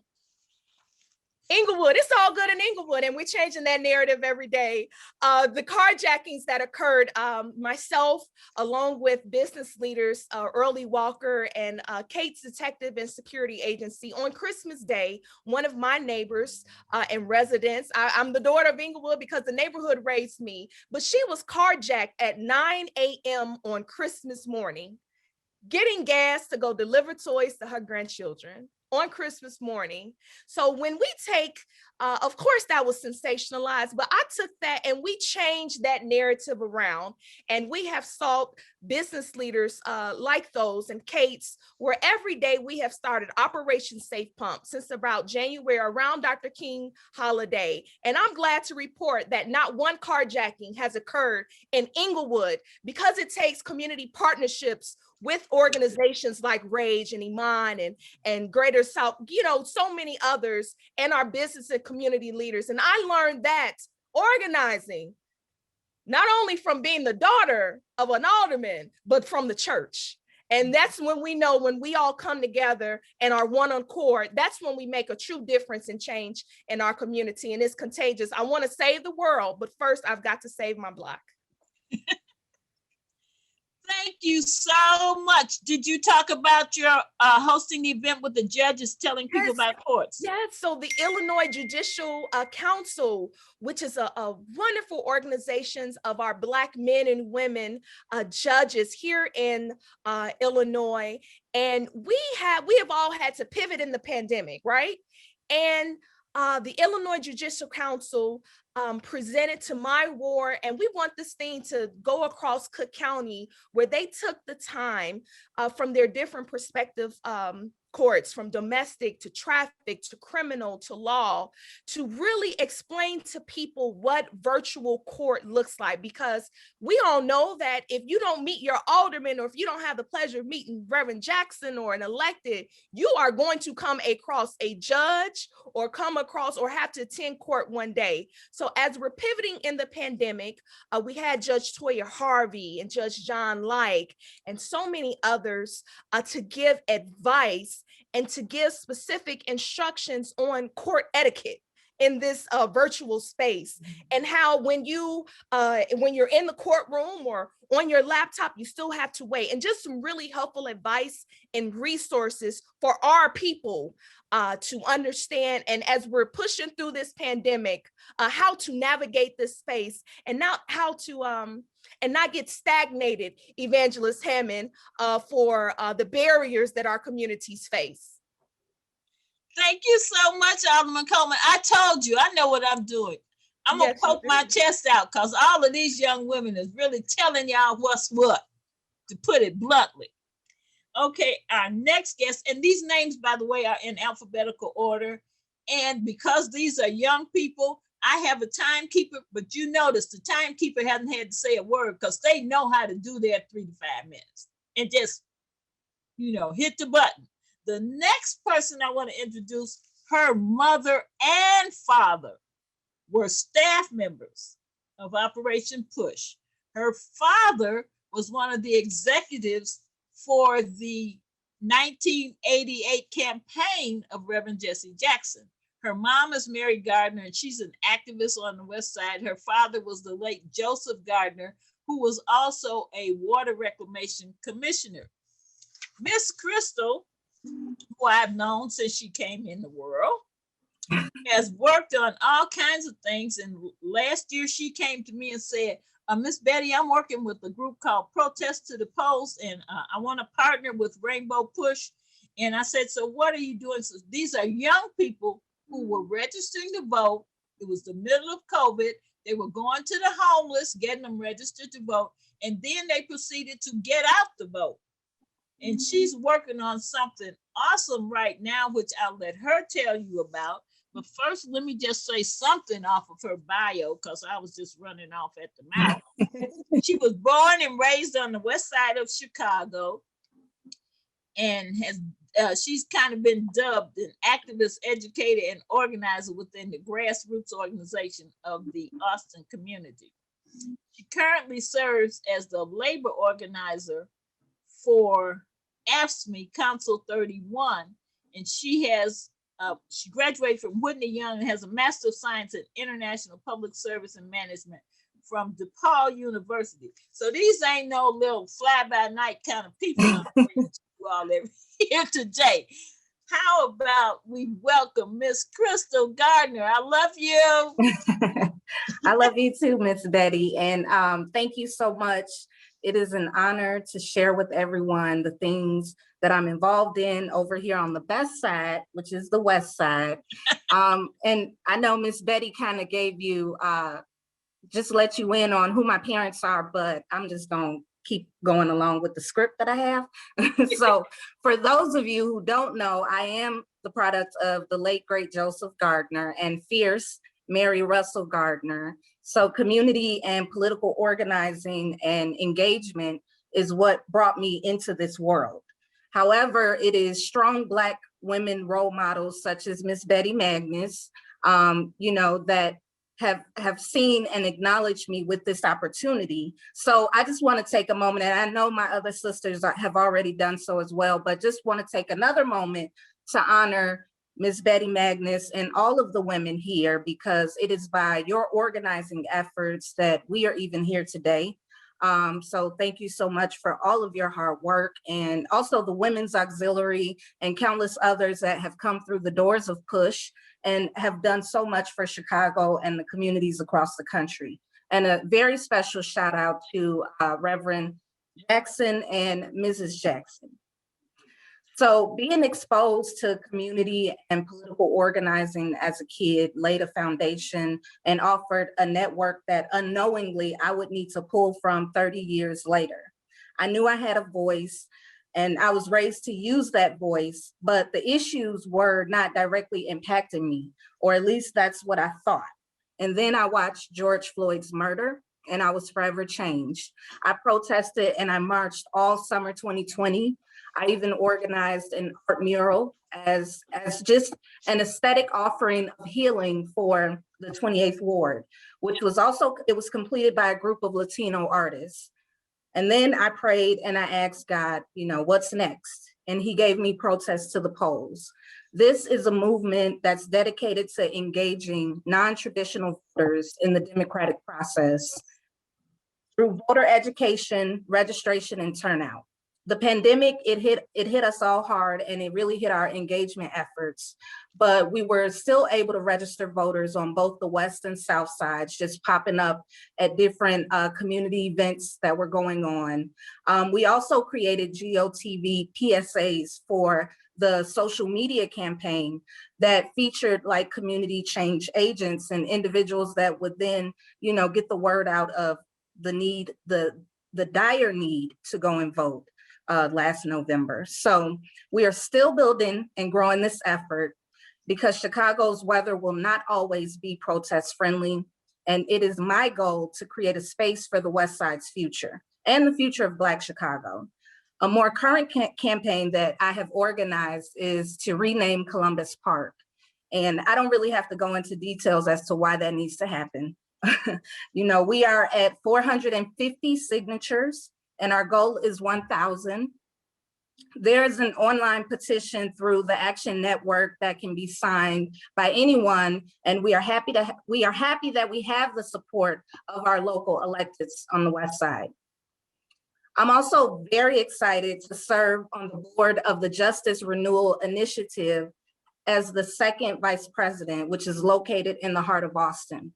Speaker 6: Inglewood, it's all good in Inglewood, and we're changing that narrative every day. The carjackings that occurred, myself, along with business leaders, Early Walker and Kate's Detective and Security Agency, on Christmas Day, one of my neighbors and residents, I'm the daughter of Inglewood because the neighborhood raised me, but she was carjacked at 9 a.m. on Christmas morning, getting gas to go deliver toys to her grandchildren on Christmas morning. So when we take, of course that was sensationalized, but I took that and we changed that narrative around, and we have sought business leaders like those and Kate's, where every day we have started Operation Safe Pump since about January, around Dr. King holiday. And I'm glad to report that not one carjacking has occurred in Inglewood, because it takes community partnerships with organizations like RAGE and Iman and Greater South, you know, so many others, and our business and community leaders. And I learned that organizing, not only from being the daughter of an alderman, but from the church. And that's when we know, when we all come together and are one accord, that's when we make a true difference and change in our community. And it's contagious. I want to save the world, but first I've got to save my block.
Speaker 1: Thank you so much. Did you talk about your hosting the event with the judges telling people
Speaker 6: Yes.
Speaker 1: about courts?
Speaker 6: Yes, so the Illinois Judicial Council, which is a wonderful organization of our Black men and women judges here in Illinois. And we have all had to pivot in the pandemic, right? And the Illinois Judicial Council presented to my ward, and we want this thing to go across Cook County, where they took the time from their different perspective courts, from domestic to traffic to criminal to law, to really explain to people what virtual court looks like. Because we all know that if you don't meet your alderman, or if you don't have the pleasure of meeting Reverend Jackson or an elected, you are going to come across a judge or come across or have to attend court one day. So as we're pivoting in the pandemic, we had Judge Toya Harvey and Judge John Like and so many others to give advice and to give specific instructions on court etiquette in this virtual space, and how when you're in the courtroom or on your laptop, you still have to wait, and just some really helpful advice and resources for our people to understand. And as we're pushing through this pandemic, how to navigate this space, and not how to and not get stagnated, Evangelist Hammond, for the barriers that our communities face.
Speaker 1: Thank you so much, Alderman Coleman. I told you, I know what I'm doing. I'm gonna poke my chest out, because all of these young women is really telling y'all what's what, to put it bluntly. Okay, our next guest, and these names, by the way, are in alphabetical order. And because these are young people, I have a timekeeper, but you notice the timekeeper hasn't had to say a word, because they know how to do their 3 to 5 minutes and just, hit the button. The next person I want to introduce, her mother and father were staff members of Operation Push. Her father was one of the executives for the 1988 campaign of Reverend Jesse Jackson. Her mom is Mary Gardner, and she's an activist on the West Side. Her father was the late Joseph Gardner, who was also a water reclamation commissioner. Miss Crystal, who I've known since she came in the world, has worked on all kinds of things. And last year she came to me and said, Miss Betty, I'm working with a group called Protest to the Polls, and I want to partner with Rainbow Push. And I said, so what are you doing? So these are young people who were registering to vote. It was the middle of COVID. They were going to the homeless, getting them registered to vote. And then they proceeded to get out the vote. And she's working on something awesome right now, which I'll let her tell you about. But first, let me just say something off of her bio, because I was just running off at the mouth. She was born and raised on the west side of Chicago, and she's kind of been dubbed an activist, educator, and organizer within the grassroots organization of the Austin community. She currently serves as the labor organizer for AFSCME Council 31, and she graduated from Whitney Young and has a Master of Science in International Public Service and Management from DePaul University. So these ain't no little fly-by-night kind of people you all here today. How about we welcome Miss Crystal Gardner? I love you.
Speaker 7: I love you too, Miss Betty. And thank you so much. It is an honor to share with everyone the things that I'm involved in over here on the best side, which is the west side. And I know Miss Betty kind of gave you, just let you in on who my parents are, but I'm just going to keep going along with the script that I have. So for those of you who don't know, I am the product of the late, great Joseph Gardner and fierce Mary Russell Gardner. So community and political organizing and engagement is what brought me into this world. However, it is strong Black women role models such as Miss Betty Magness, that have seen and acknowledged me with this opportunity. So I just want to take a moment, and I know my other sisters have already done so as well, but just want to take another moment to honor Ms. Betty Magness and all of the women here, because it is by your organizing efforts that we are even here today. So thank you so much for all of your hard work, and also the Women's Auxiliary and countless others that have come through the doors of PUSH and have done so much for Chicago and the communities across the country. And a very special shout out to Reverend Jackson and Mrs. Jackson. So being exposed to community and political organizing as a kid laid a foundation and offered a network that unknowingly I would need to pull from 30 years later. I knew I had a voice and I was raised to use that voice, but the issues were not directly impacting me, or at least that's what I thought. And then I watched George Floyd's murder and I was forever changed. I protested and I marched all summer 2020. I even organized an art mural as just an aesthetic offering of healing for the 28th Ward, which was also, it was completed by a group of Latino artists. And then I prayed and I asked God, you know, what's next? And he gave me Protest to the Polls. This is a movement that's dedicated to engaging non-traditional voters in the democratic process through voter education, registration, and turnout. The pandemic, it hit us all hard, and it really hit our engagement efforts, but we were still able to register voters on both the west and south sides, just popping up at different community events that were going on. We also created GOTV PSAs for the social media campaign that featured like community change agents and individuals that would then, you know, get the word out of the need, the dire need to go and vote. Last November. So we are still building and growing this effort because Chicago's weather will not always be protest friendly. And it is my goal to create a space for the West Side's future and the future of Black Chicago. A more current campaign that I have organized is to rename Columbus Park. And I don't really have to go into details as to why that needs to happen. You know, we are at 450 signatures and our goal is 1,000. There's an online petition through the Action Network that can be signed by anyone, and we are happy that we have the support of our local electeds on the West Side. I'm also very excited to serve on the board of the Justice Renewal Initiative as the second vice president, which is located in the heart of Austin.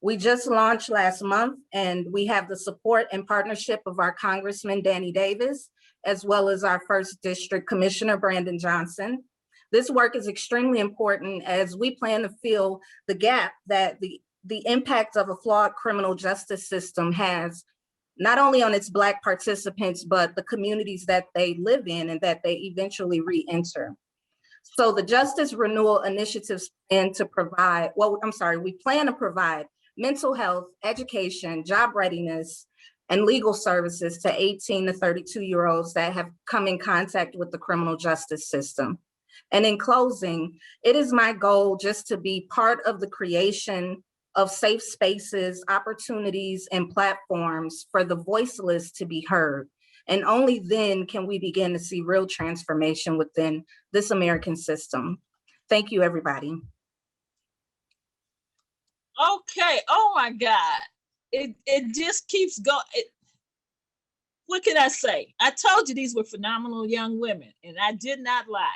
Speaker 7: We just launched last month, and we have the support and partnership of our Congressman, Danny Davis, as well as our first district commissioner, Brandon Johnson. This work is extremely important as we plan to fill the gap that the impact of a flawed criminal justice system has, not only on its Black participants, but the communities that they live in and that they eventually re-enter. So the Justice Renewal Initiatives plan to provide, we plan to provide mental health, education, job readiness, and legal services to 18 to 32-year-olds that have come in contact with the criminal justice system. And in closing, it is my goal just to be part of the creation of safe spaces, opportunities, and platforms for the voiceless to be heard. And only then can we begin to see real transformation within this American system. Thank you, everybody.
Speaker 1: Okay, oh my God. It just keeps going. What can I say? I told you these were phenomenal young women, and I did not lie.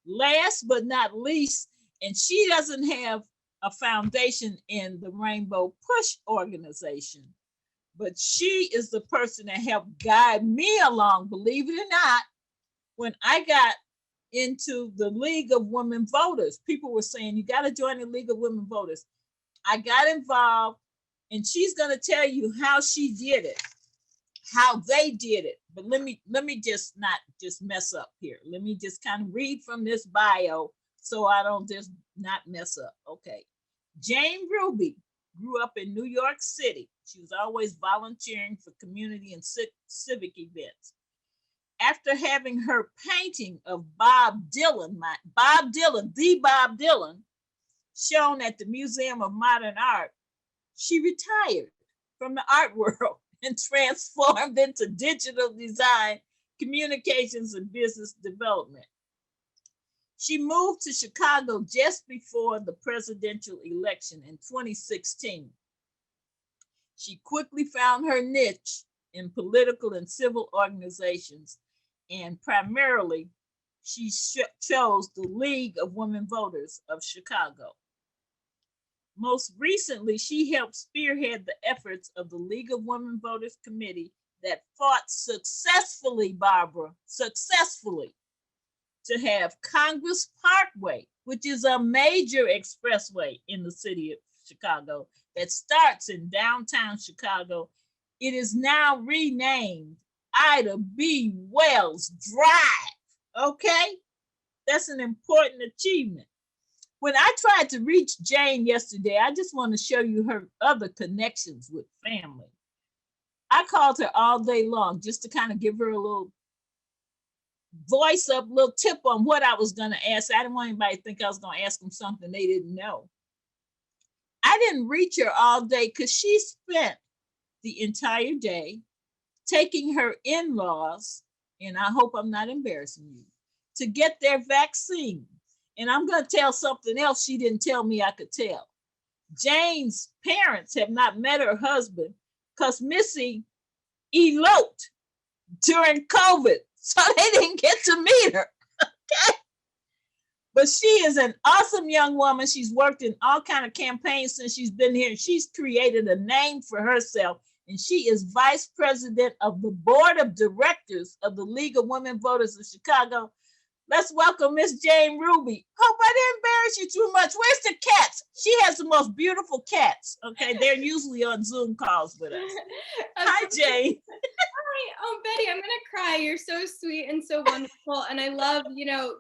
Speaker 1: Last but not least, and she doesn't have a foundation in the Rainbow Push organization, but she is the person that helped guide me along, believe it or not, when I got into the League of Women Voters. People were saying, you got to join the League of Women Voters. I got involved, and she's going to tell you how she did it, how they did it. But let me just not just mess up here. Let me just kind of read from this bio so I don't just not mess up. Okay. Jane Ruby grew up in New York City. She was always volunteering for community and civic events. After having her painting of Bob Dylan, the Bob Dylan, shown at the Museum of Modern Art, she retired from the art world and transformed into digital design, communications, and business development. She moved to Chicago just before the presidential election in 2016. She quickly found her niche in political and civil organizations, and primarily she chose the League of Women Voters of Chicago. Most recently, she helped spearhead the efforts of the League of Women Voters Committee that fought successfully, Barbara, successfully, to have Congress Parkway, which is a major expressway in the city of Chicago that starts in downtown Chicago. It is now renamed Ida B. Wells Drive, okay? That's an important achievement. When I tried to reach Jane yesterday, I just want to show you her other connections with family. I called her all day long just to kind of give her a little voice up, little tip on what I was going to ask. I didn't want anybody to think I was going to ask them something they didn't know. I didn't reach her all day because she spent the entire day taking her in-laws, and I hope I'm not embarrassing you, to get their vaccine. And I'm going to tell something else she didn't tell me I could tell. Jane's parents have not met her husband because Missy eloped during COVID, so they didn't get to meet her. Okay? But she is an awesome young woman. She's worked in all kinds of campaigns since she's been here. She's created a name for herself, and she is vice president of the board of directors of the League of Women Voters of Chicago. Let's welcome Miss Jane Ruby. Hope I didn't embarrass you too much. Where's the cats? She has the most beautiful cats. Okay, they're usually on Zoom calls with us. Hi, Jane.
Speaker 8: Hi. Oh, Betty, I'm gonna cry. You're so sweet and so wonderful, and I love,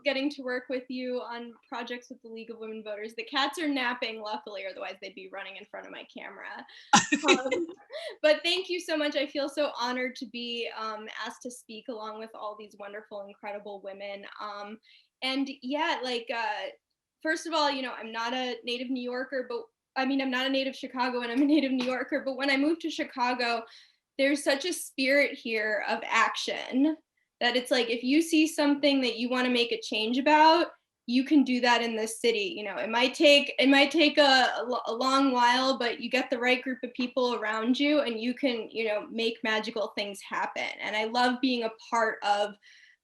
Speaker 8: getting to work with you on projects with the League of Women Voters. The cats are napping, luckily, otherwise they'd be running in front of my camera. But thank you so much. I feel so honored to be asked to speak along with all these wonderful, incredible women. First of all, I'm not a native New Yorker, but I'm not a native Chicago, and I'm a native New Yorker. But when I moved to Chicago, there's such a spirit here of action that it's like, if you see something that you want to make a change about, you can do that in this city. It might take a long while, but you get the right group of people around you and you can, make magical things happen. And I love being a part of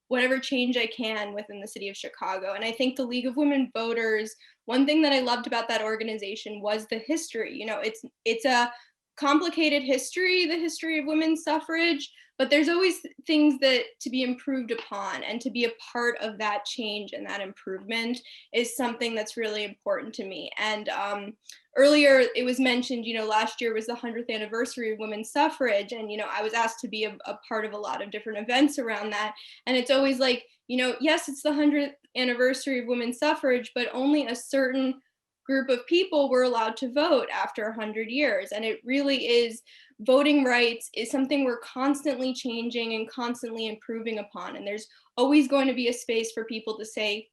Speaker 8: whatever change I can within the city of Chicago. And I think the League of Women Voters, one thing that I loved about that organization was the history. It's a complicated history, the history of women's suffrage, but there's always things that to be improved upon, and to be a part of that change and that improvement is something that's really important to me. And earlier it was mentioned, last year was the 100th anniversary of women's suffrage, and I was asked to be a part of a lot of different events around that. And it's always like, yes, it's the 100th anniversary of women's suffrage, but only a certain group of people were allowed to vote after 100 years. And it really is, voting rights is something we're constantly changing and constantly improving upon. And there's always going to be a space for people to say,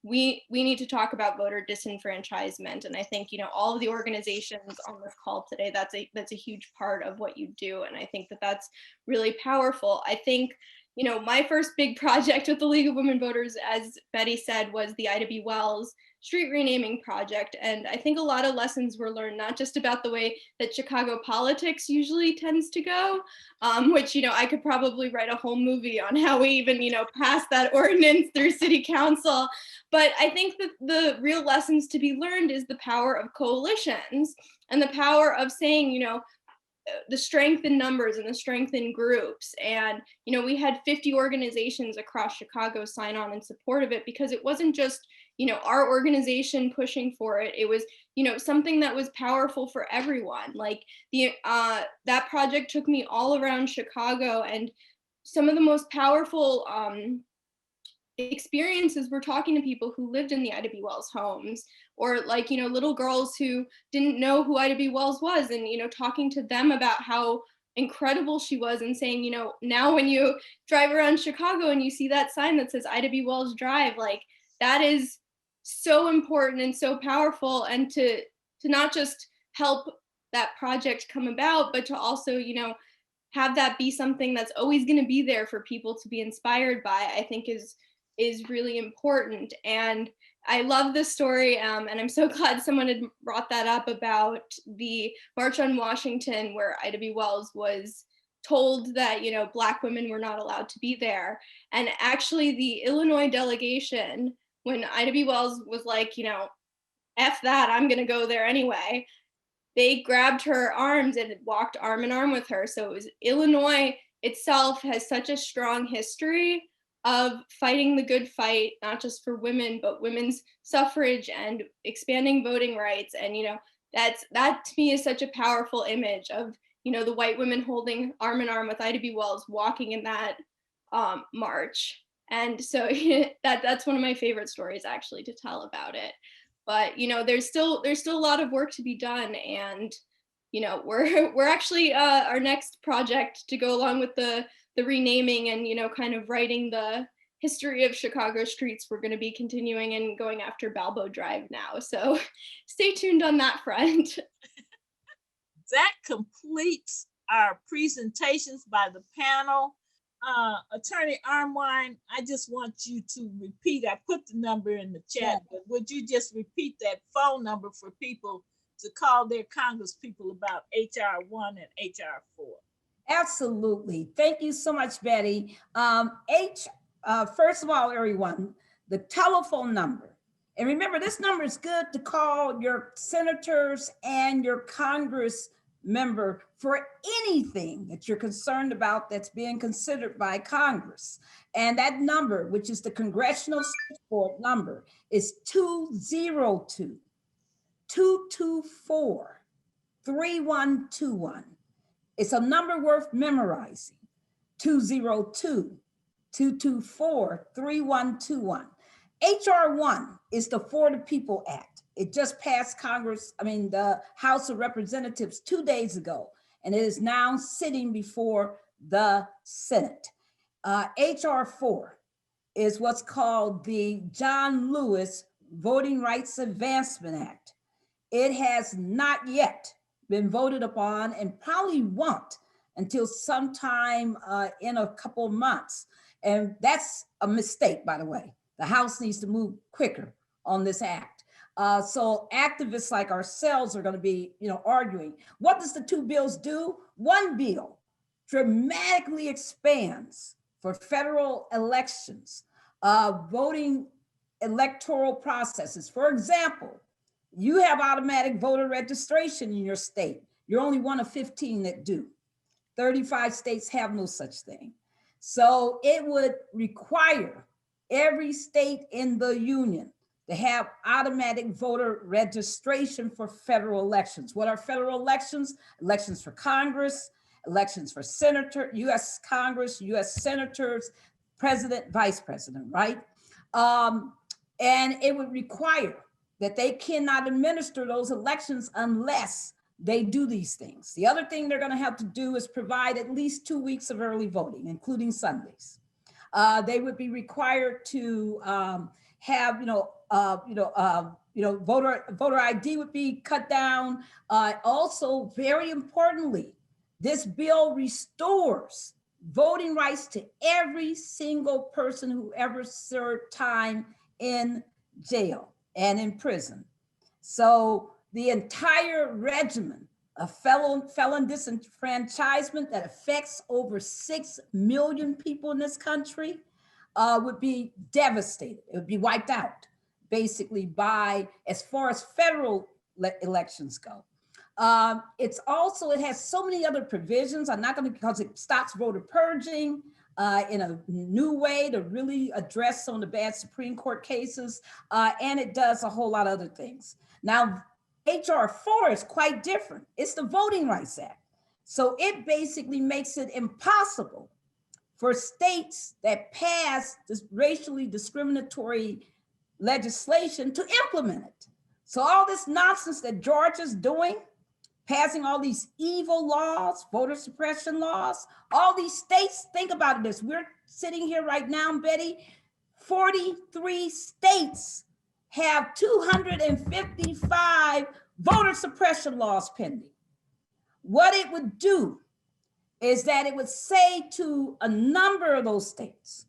Speaker 8: we need to talk about voter disenfranchisement. And I think, all of the organizations on this call today, that's a huge part of what you do. And I think that that's really powerful. I think, my first big project with the League of Women Voters, as Betty said, was the Ida B. Wells street renaming project. And I think a lot of lessons were learned, not just about the way that Chicago politics usually tends to go, which, I could probably write a whole movie on how we even, passed that ordinance through city council. But I think that the real lessons to be learned is the power of coalitions and the power of saying, the strength in numbers and the strength in groups. And, we had 50 organizations across Chicago sign on in support of it, because it wasn't just, our organization pushing for it. It was, something that was powerful for everyone. Like that project took me all around Chicago, and some of the most powerful experiences were talking to people who lived in the Ida B. Wells homes, or like, little girls who didn't know who Ida B. Wells was, and, talking to them about how incredible she was, and saying, now when you drive around Chicago and you see that sign that says Ida B. Wells Drive, like that is so important and so powerful. And to not just help that project come about, but to also, have that be something that's always going to be there for people to be inspired by, I think is really important. And I love this story, and I'm so glad someone had brought that up about the March on Washington, where Ida B. Wells was told that, you know, Black women were not allowed to be there. And actually the Illinois delegation, when Ida B. Wells was like, you know, F that, I'm gonna go there anyway, they grabbed her arms and walked arm in arm with her. So it was Illinois itself has such a strong history of fighting the good fight, not just for women, but women's suffrage and expanding voting rights. And, you know, that to me is such a powerful image of, you know, the white women holding arm in arm with Ida B. Wells walking in that march. And so that's one of my favorite stories actually to tell about it. But, you know, there's still a lot of work to be done. And, you know, we're actually our next project to go along with the renaming and, you know, kind of writing the history of Chicago streets, we're going to be continuing and going after Balbo Drive now. So stay tuned on that front.
Speaker 1: That completes our presentations by the panel. Attorney Ironwein, I just want you to repeat, I put the number in the chat, but would you just repeat that phone number for people to call their congresspeople about HR 1 and HR 4?
Speaker 3: Absolutely. Thank you so much, Betty. First of all, everyone, the telephone number. And remember, this number is good to call your senators and your Congress member for anything that you're concerned about that's being considered by Congress. And that number, which is the Congressional Switchboard number, is 202-224-3121. It's a number worth memorizing, 202-224-3121. HR 1 is the For the People Act. It just passed the House of Representatives 2 days ago, and it is now sitting before the Senate. HR 4 is what's called the John Lewis Voting Rights Advancement Act. It has not yet been voted upon and probably won't until sometime in a couple of months. And that's a mistake, by the way. The House needs to move quicker on this act. So activists like ourselves are going to be, arguing. What does the two bills do? One bill dramatically expands for federal elections, voting electoral processes. For example, you have automatic voter registration in your state. You're only one of 15 that do. 35 states have no such thing. So it would require every state in the union to have automatic voter registration for federal elections. What are federal elections? Elections for Congress, elections for senator, US Congress, US senators, president, vice president, right? And it would require that they cannot administer those elections unless they do these things. The other thing they're going to have to do is provide at least 2 weeks of early voting, including Sundays. They would be required to have, voter ID would be cut down. Also, very importantly, this bill restores voting rights to every single person who ever served time in jail and in prison. So the entire regimen of felon disenfranchisement that affects over 6 million people in this country would be devastated. It would be wiped out, basically, by as far as federal elections go. It has so many other provisions. I'm not going to, because it stops voter purging in a new way to really address some of the bad Supreme Court cases, and it does a whole lot of other things. Now, HR 4 is quite different. It's the Voting Rights Act. So it basically makes it impossible for states that pass this racially discriminatory legislation to implement it. So all this nonsense that Georgia's doing, passing all these evil laws, voter suppression laws, all these states, think about this. We're sitting here right now, Betty, 43 states have 255 voter suppression laws pending. What it would do is that it would say to a number of those states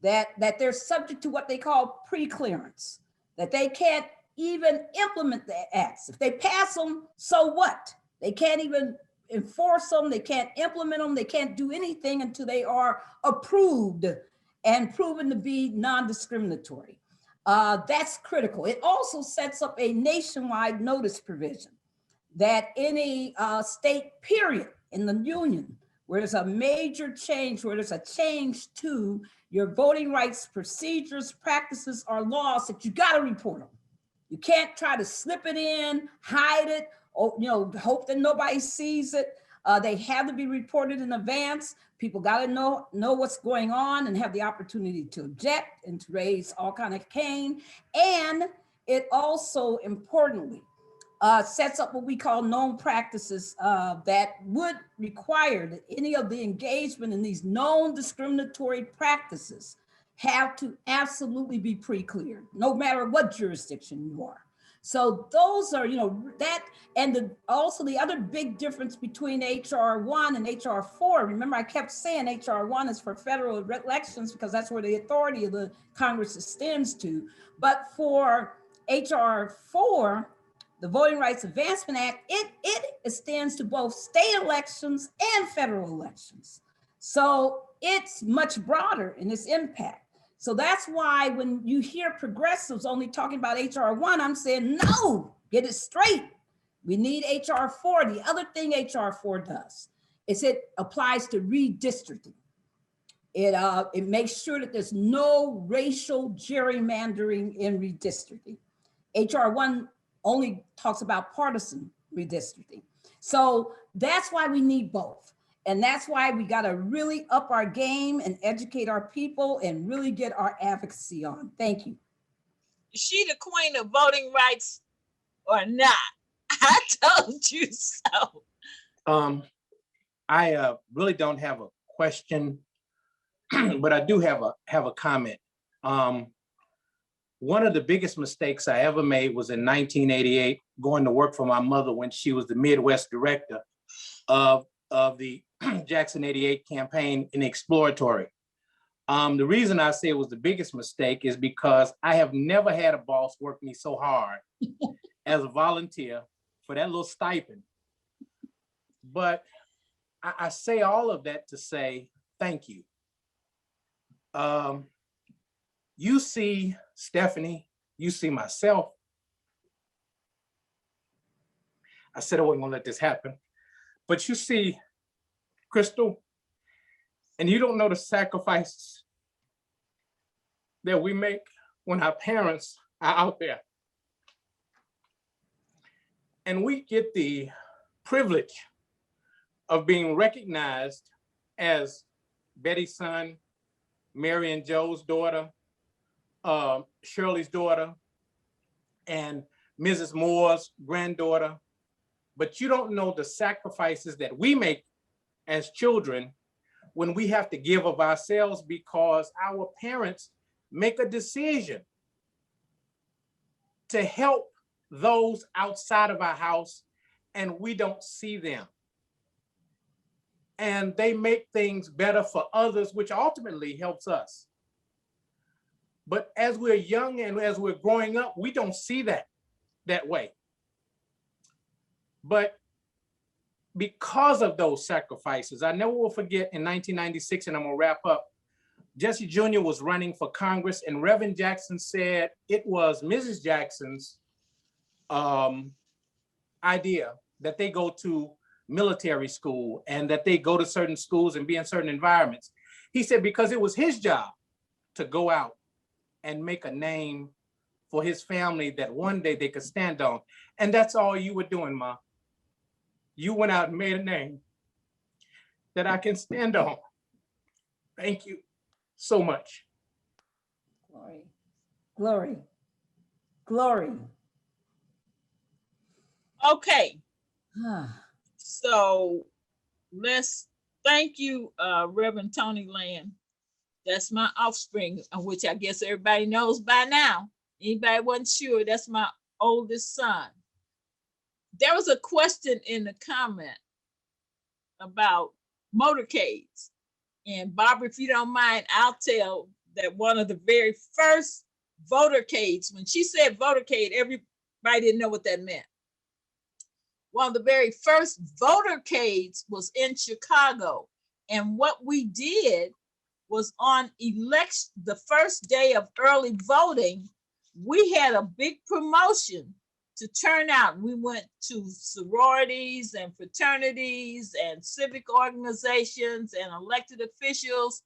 Speaker 3: that they're subject to what they call pre-clearance. that they can't even implement the acts. If they pass them, so what? They can't even enforce them, they can't implement them, they can't do anything until they are approved and proven to be non-discriminatory. That's critical. It also sets up a nationwide notice provision that any state period in the union where there's a major change, where there's a change to your voting rights procedures, practices, or laws, that you got to report them. You can't try to slip it in, hide it, or hope that nobody sees it. They have to be reported in advance. People got to know what's going on and have the opportunity to object and to raise all kind of cane. And it also, importantly, sets up what we call known practices that would require that any of the engagement in these known discriminatory practices have to absolutely be pre-cleared, no matter what jurisdiction you are. So those are, that, and also the other big difference between HR 1 and HR 4. Remember, I kept saying HR 1 is for federal elections because that's where the authority of the Congress extends to. But for HR 4, the Voting Rights Advancement Act, it extends to both state elections and federal elections. So it's much broader in its impact. So that's why when you hear progressives only talking about HR 1, I'm saying, no, get it straight. We need HR 4. The other thing HR 4 does is it applies to redistricting. It makes sure that there's no racial gerrymandering in redistricting. HR 1 only talks about partisan redistricting. So that's why we need both. And that's why we got to really up our game and educate our people and really get our advocacy on. Thank you.
Speaker 1: Is she the queen of voting rights or not? I told you so.
Speaker 9: I really don't have a question, but I do have a comment. One of the biggest mistakes I ever made was in 1988, going to work for my mother when she was the Midwest director of the Jackson 88 campaign in exploratory. The reason I say it was the biggest mistake is because I have never had a boss work me so hard as a volunteer for that little stipend. But I say all of that to say thank you. You see Stephanie, you see myself. I said I wasn't gonna let this happen, but you see Crystal, and you don't know the sacrifices that we make when our parents are out there. And we get the privilege of being recognized as Betty's son, Mary and Joe's daughter, Shirley's daughter, and Mrs. Moore's granddaughter. But you don't know the sacrifices that we make as children when we have to give of ourselves because our parents make a decision to help those outside of our house and we don't see them. And they make things better for others, which ultimately helps us. But as we're young and as we're growing up, we don't see that way. But because of those sacrifices, I never will forget in 1996, and I'm gonna wrap up, Jesse Jr. was running for Congress and Reverend Jackson said it was Mrs. Jackson's idea that they go to military school and that they go to certain schools and be in certain environments. He said because it was his job to go out and make a name for his family that one day they could stand on. And that's all you were doing, Ma. You went out and made a name that I can stand on. Thank you so much.
Speaker 3: Glory, glory, glory.
Speaker 1: Okay. So let's thank you, Reverend Tony Land. That's my offspring, which I guess everybody knows by now. Anybody wasn't sure, that's my oldest son. There was a question in the comment about motorcades. And Barbara, if you don't mind, I'll tell that one of the very first votercades. When she said votercade, everybody didn't know what that meant. One of the very first votercades was in Chicago. And what we did was on election, the first day of early voting, we had a big promotion to turn out. We went to sororities and fraternities and civic organizations and elected officials.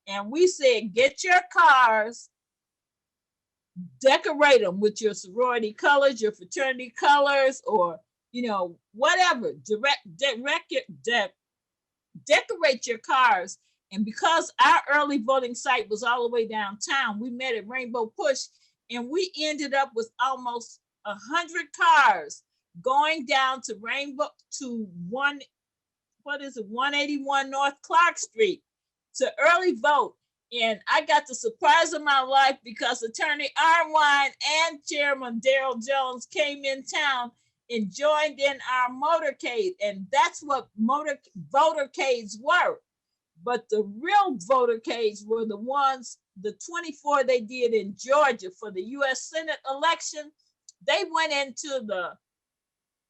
Speaker 1: And we said, get your cars, decorate them with your sorority colors, your fraternity colors, or, you know, whatever, decorate your cars. And because our early voting site was all the way downtown, we met at Rainbow Push, and we ended up with almost 100 cars going down to Rainbow to 181 North Clark Street to early vote. And I got the surprise of my life because Attorney Ironwein and Chairman Darrell Jones came in town and joined in our motorcade. And that's what votercades were. But the real votercades were the ones, the 24 they did in Georgia for the US Senate election. They went into the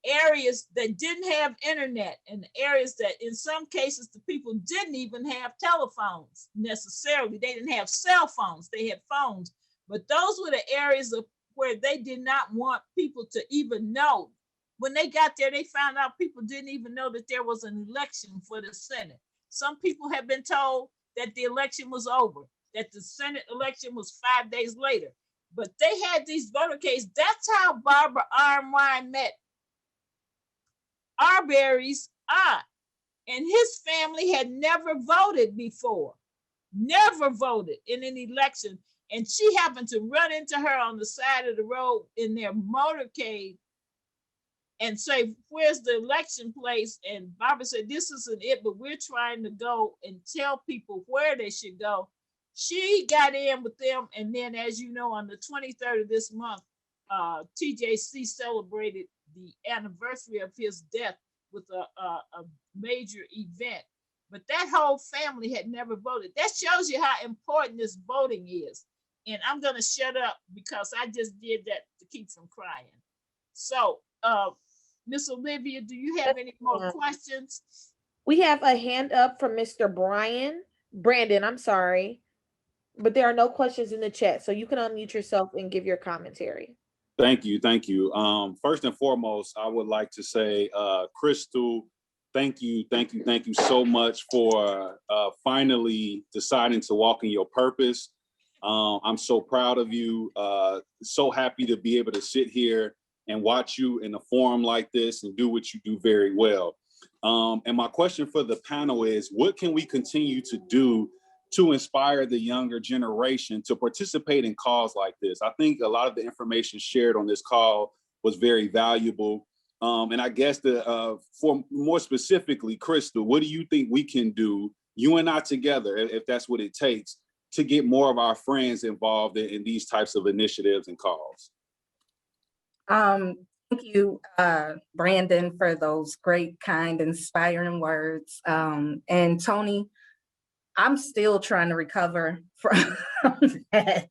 Speaker 1: areas that didn't have internet, and the areas that in some cases the people didn't even have telephones necessarily. They didn't have cell phones, they had phones. But those were the areas of where they did not want people to even know. When they got there, they found out people didn't even know that there was an election for the Senate. Some people have been told that the election was over, that the Senate election was 5 days later. But they had these votercades. That's how Barbara Ironwein met Arbery's aunt. And his family had never voted before, never voted in an election. And she happened to run into her on the side of the road in their motorcade and say, where's the election place? And Barbara said, this isn't it, but we're trying to go and tell people where they should go. She got in with them. And then, as you know, on the 23rd of this month, TJC celebrated the anniversary of his death with a major event. But that whole family had never voted. That shows you how important this voting is. And I'm going to shut up because I just did that to keep from crying. So, Miss Olivia, do you have any more questions?
Speaker 6: We have a hand up from Mr. Brandon, I'm sorry, but there are no questions in the chat. So you can unmute yourself and give your commentary.
Speaker 10: Thank you. Thank you. First and foremost, I would like to say, Crystal, thank you so much for finally deciding to walk in your purpose. I'm so proud of you. So happy to be able to sit here and watch you in a forum like this and do what you do very well. And my question for the panel is, what can we continue to do to inspire the younger generation to participate in calls like this? I think a lot of the information shared on this call was very valuable. And I guess for more specifically, Crystal, what do you think we can do, you and I together, if that's what it takes, to get more of our friends involved in these types of initiatives and calls?
Speaker 7: Thank you, Brandon, for those great, kind, inspiring words. And Tony, I'm still trying to recover from that.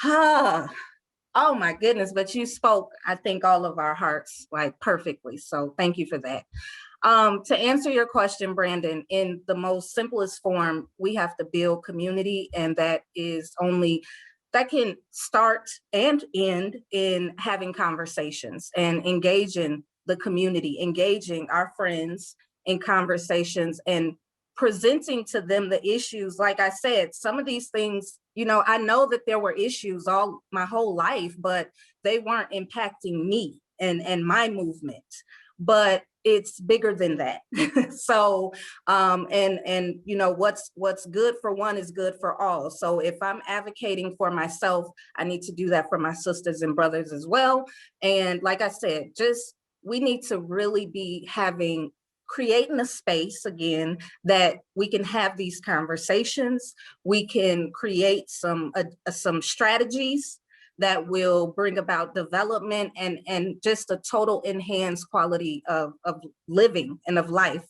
Speaker 7: Oh my goodness, but you spoke, I think, all of our hearts like perfectly. So thank you for that. To answer your question, Brandon, in the most simplest form, we have to build community, and that can start and end in having conversations and engaging the community, engaging our friends in conversations and presenting to them the issues. Like I said, some of these things, you know, I know that there were issues all my whole life, but they weren't impacting me and my movement. But it's bigger than that. So, and you know, what's good for one is good for all. So if I'm advocating for myself, I need to do that for my sisters and brothers as well. And like I said, we need to really be creating a space again that we can have these conversations. We can create some strategies that will bring about development and just a total enhanced quality of living and of life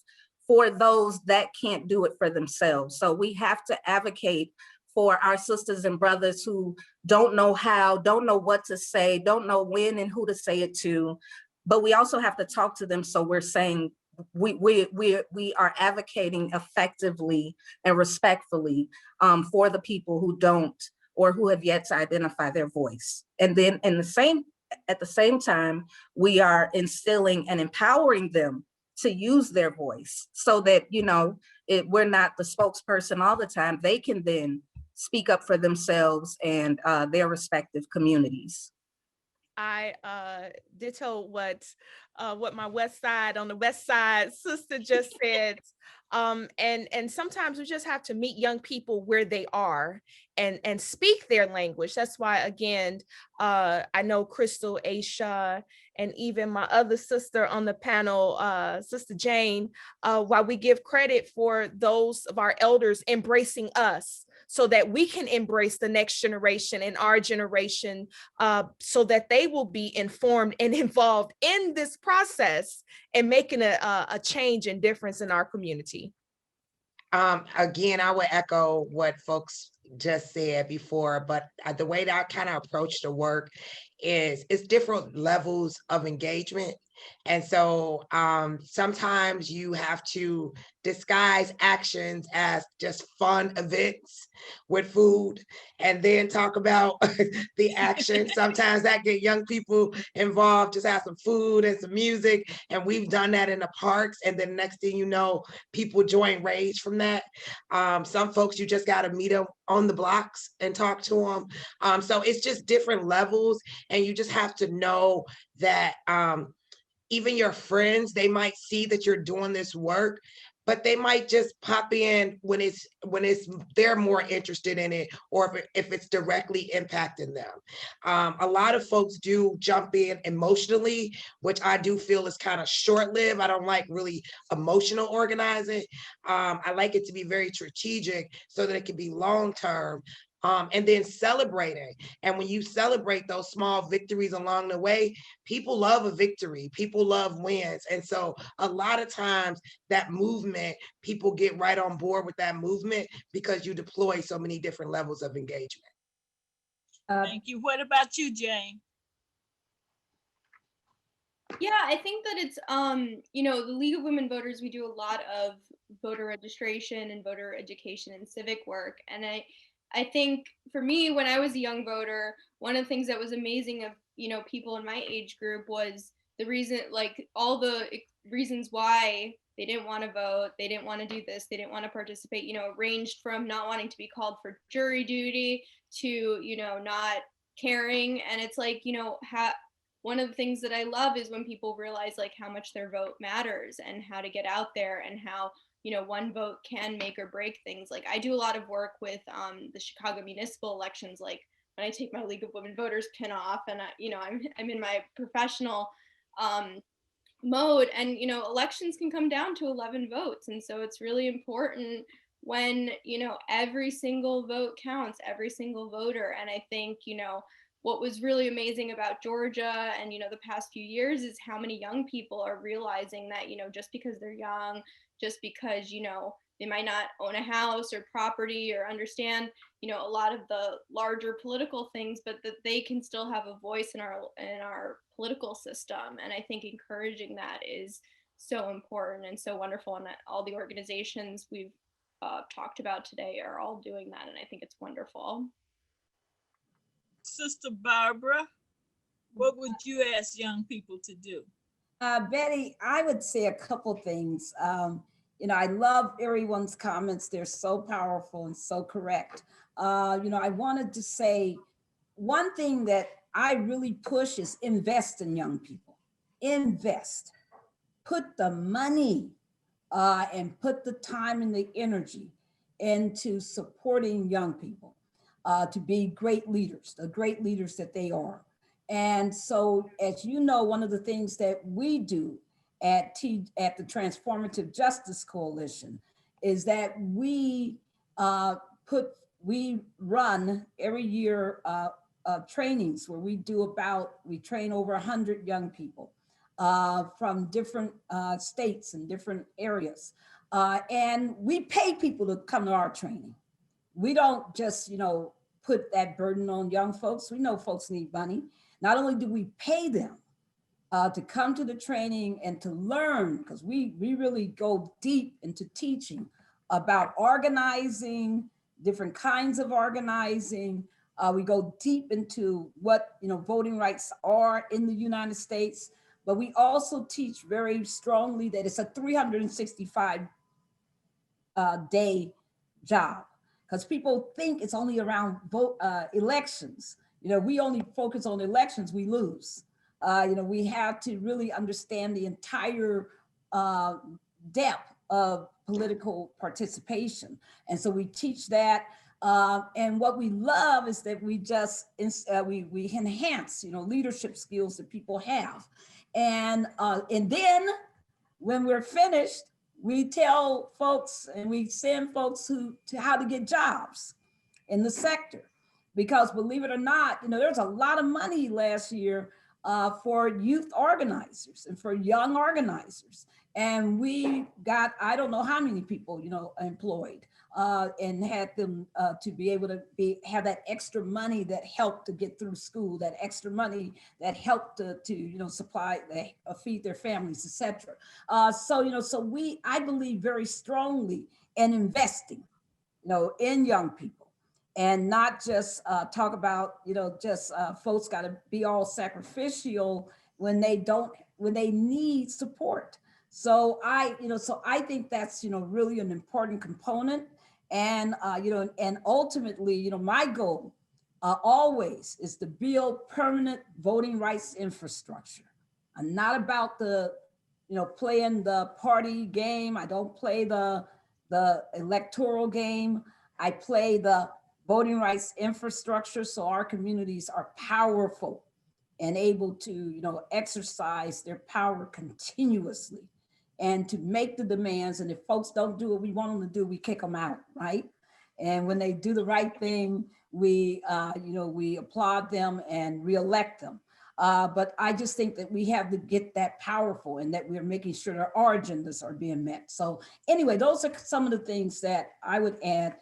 Speaker 7: for those that can't do it for themselves. So we have to advocate for our sisters and brothers who don't know how, don't know what to say, don't know when and who to say it to. But we also have to talk to them. So we're saying we are advocating effectively and respectfully for the people who don't or who have yet to identify their voice. And then at the same time, we are instilling and empowering them to use their voice so that, you know, we're not the spokesperson all the time. They can then speak up for themselves and their respective communities.
Speaker 6: I ditto what my on the West Side sister just said. And sometimes we just have to meet young people where they are and speak their language. That's why, again, I know Crystal, Aisha, and even my other sister on the panel, Sister Jane, while we give credit for those of our elders embracing us so that we can embrace the next generation and our generation, so that they will be informed and involved in this process and making a change and difference in our community.
Speaker 5: Again, I would echo what folks just said before, but the way that I kind of approach the work is it's different levels of engagement. And so sometimes you have to disguise actions as just fun events with food and then talk about the action. Sometimes that get young people involved, just have some food and some music. And we've done that in the parks. And then next thing you know, people join rage from that. Some folks, you just got to meet them on the blocks and talk to them. So it's just different levels. And you just have to know that even your friends, they might see that you're doing this work, but they might just pop in when they're more interested in it, or if it's directly impacting them. A lot of folks do jump in emotionally, which I do feel is kind of short-lived. I don't like really emotional organizing. I like it to be very strategic so that it can be long-term. And then celebrating. And when you celebrate those small victories along the way, people love a victory, people love wins. And so a lot of times that movement, people get right on board with that movement because you deploy so many different levels of engagement.
Speaker 1: Thank you. What about you, Jane?
Speaker 8: Yeah, I think that it's, the League of Women Voters, we do a lot of voter registration and voter education and civic work. And I think for me, when I was a young voter, one of the things that was amazing of, people in my age group was the reason, like all the reasons why they didn't want to vote, they didn't want to do this, they didn't want to participate, ranged from not wanting to be called for jury duty to, not caring. And it's like, one of the things that I love is when people realize like how much their vote matters and how to get out there and how, one vote can make or break things. Like I do a lot of work with the Chicago municipal elections. Like when I take my League of Women Voters pin off and I'm in my professional mode, and elections can come down to 11 votes. And so it's really important when, every single vote counts, every single voter. And I think, what was really amazing about Georgia and, the past few years is how many young people are realizing that, just because they're young, just because, they might not own a house or property or understand, a lot of the larger political things, but that they can still have a voice in our political system. And I think encouraging that is so important and so wonderful. And that all the organizations we've talked about today are all doing that. And I think it's wonderful.
Speaker 1: Sister Barbara, what would you ask young people to do?
Speaker 3: Betty, I would say a couple things. I love everyone's comments. They're so powerful and so correct. I wanted to say one thing that I really push is invest in young people. Invest. Put the money and put the time and the energy into supporting young people to be great leaders, the great leaders that they are. And so, as you know, one of the things that we do at the Transformative Justice Coalition is that we run every year trainings where we train over 100 young people from different states and different areas. And we pay people to come to our training. We don't just, put that burden on young folks. We know folks need money. Not only do we pay them to come to the training and to learn, because we really go deep into teaching about organizing, different kinds of organizing. We go deep into what voting rights are in the United States, but we also teach very strongly that it's a 365 day job, because people think it's only around elections. We only focus on elections, we lose. We have to really understand the entire depth of political participation. And so we teach that. And what we love is that we just, we enhance, leadership skills that people have. And then when we're finished, we tell folks and we send folks to how to get jobs in the sector. Because believe it or not, there's a lot of money last year for youth organizers and for young organizers. And we got, I don't know how many people, employed and had them to be able to have that extra money that helped to get through school, that extra money that helped to supply, feed their families, etc. So I believe very strongly in investing, in young people. And not just talk about, folks got to be all sacrificial when they need support. So I think that's, really an important component. And, and ultimately, my goal always is to build permanent voting rights infrastructure. I'm not about playing the party game. I don't play the electoral game. I play the voting rights infrastructure so our communities are powerful and able to, exercise their power continuously and to make the demands. And if folks don't do what we want them to do, we kick them out, right? And when they do the right thing, we applaud them and reelect them. But I just think that we have to get that powerful and that we're making sure that our agendas are being met. So anyway, those are some of the things that I would add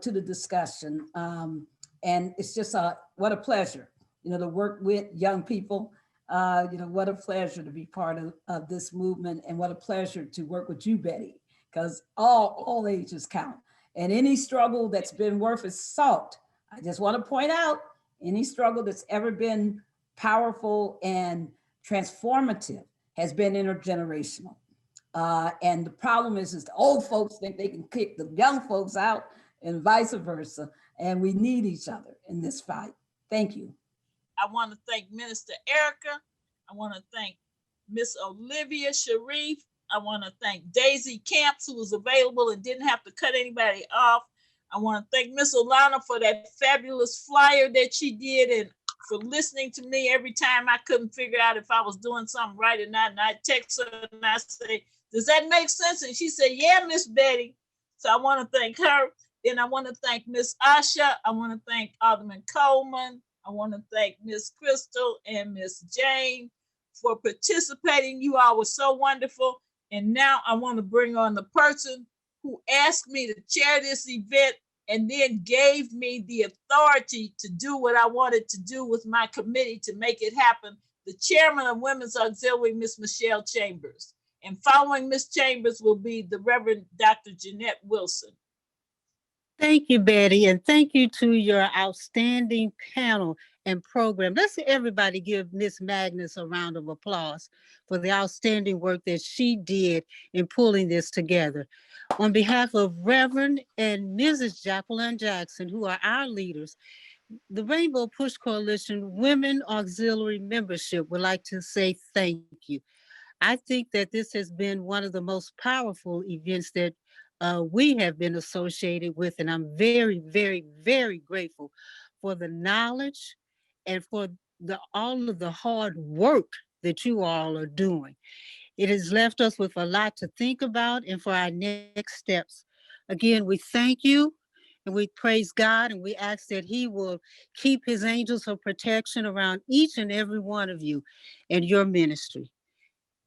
Speaker 3: to the discussion. And it's just what a pleasure, to work with young people. What a pleasure to be part of this movement, and what a pleasure to work with you, Betty, because all ages count. And any struggle that's been worth its salt, I just want to point out, any struggle that's ever been powerful and transformative has been intergenerational. And the problem is the old folks think they can kick the young folks out, and vice versa. And we need each other in this fight. Thank you.
Speaker 1: I want to thank Minister Erica. I want to thank Miss Olivia Sharif. I want to thank Daisy Camps, who was available and didn't have to cut anybody off. I want to thank Miss Olana for that fabulous flyer that she did, and for listening to me every time I couldn't figure out if I was doing something right or not. And I text her and I say, does that make sense? And she said, yeah, Miss Betty. So I want to thank her. Then I want to thank Miss Asha. I want to thank Alderman Coleman. I want to thank Miss Crystal and Miss Jane for participating. You all were so wonderful. And now I want to bring on the person who asked me to chair this event and then gave me the authority to do what I wanted to do with my committee to make it happen. The chairman of Women's Auxiliary, Miss Michelle Chambers. And following Miss Chambers will be the Reverend Dr. Jeanette Wilson.
Speaker 11: Thank you, Betty, and thank you to your outstanding panel and program. Let's everybody give Miss Magness a round of applause for the outstanding work that she did in pulling this together. On behalf of Reverend and Mrs. Jacqueline Jackson, who are our leaders, the Rainbow Push Coalition Women Auxiliary Membership would like to say thank you. I think that this has been one of the most powerful events that we have been associated with, and I'm very, very, very grateful for the knowledge and for all of the hard work that you all are doing. It has left us with a lot to think about and for our next steps. Again, we thank you and we praise God, and we ask that He will keep His angels of protection around each and every one of you and your ministry.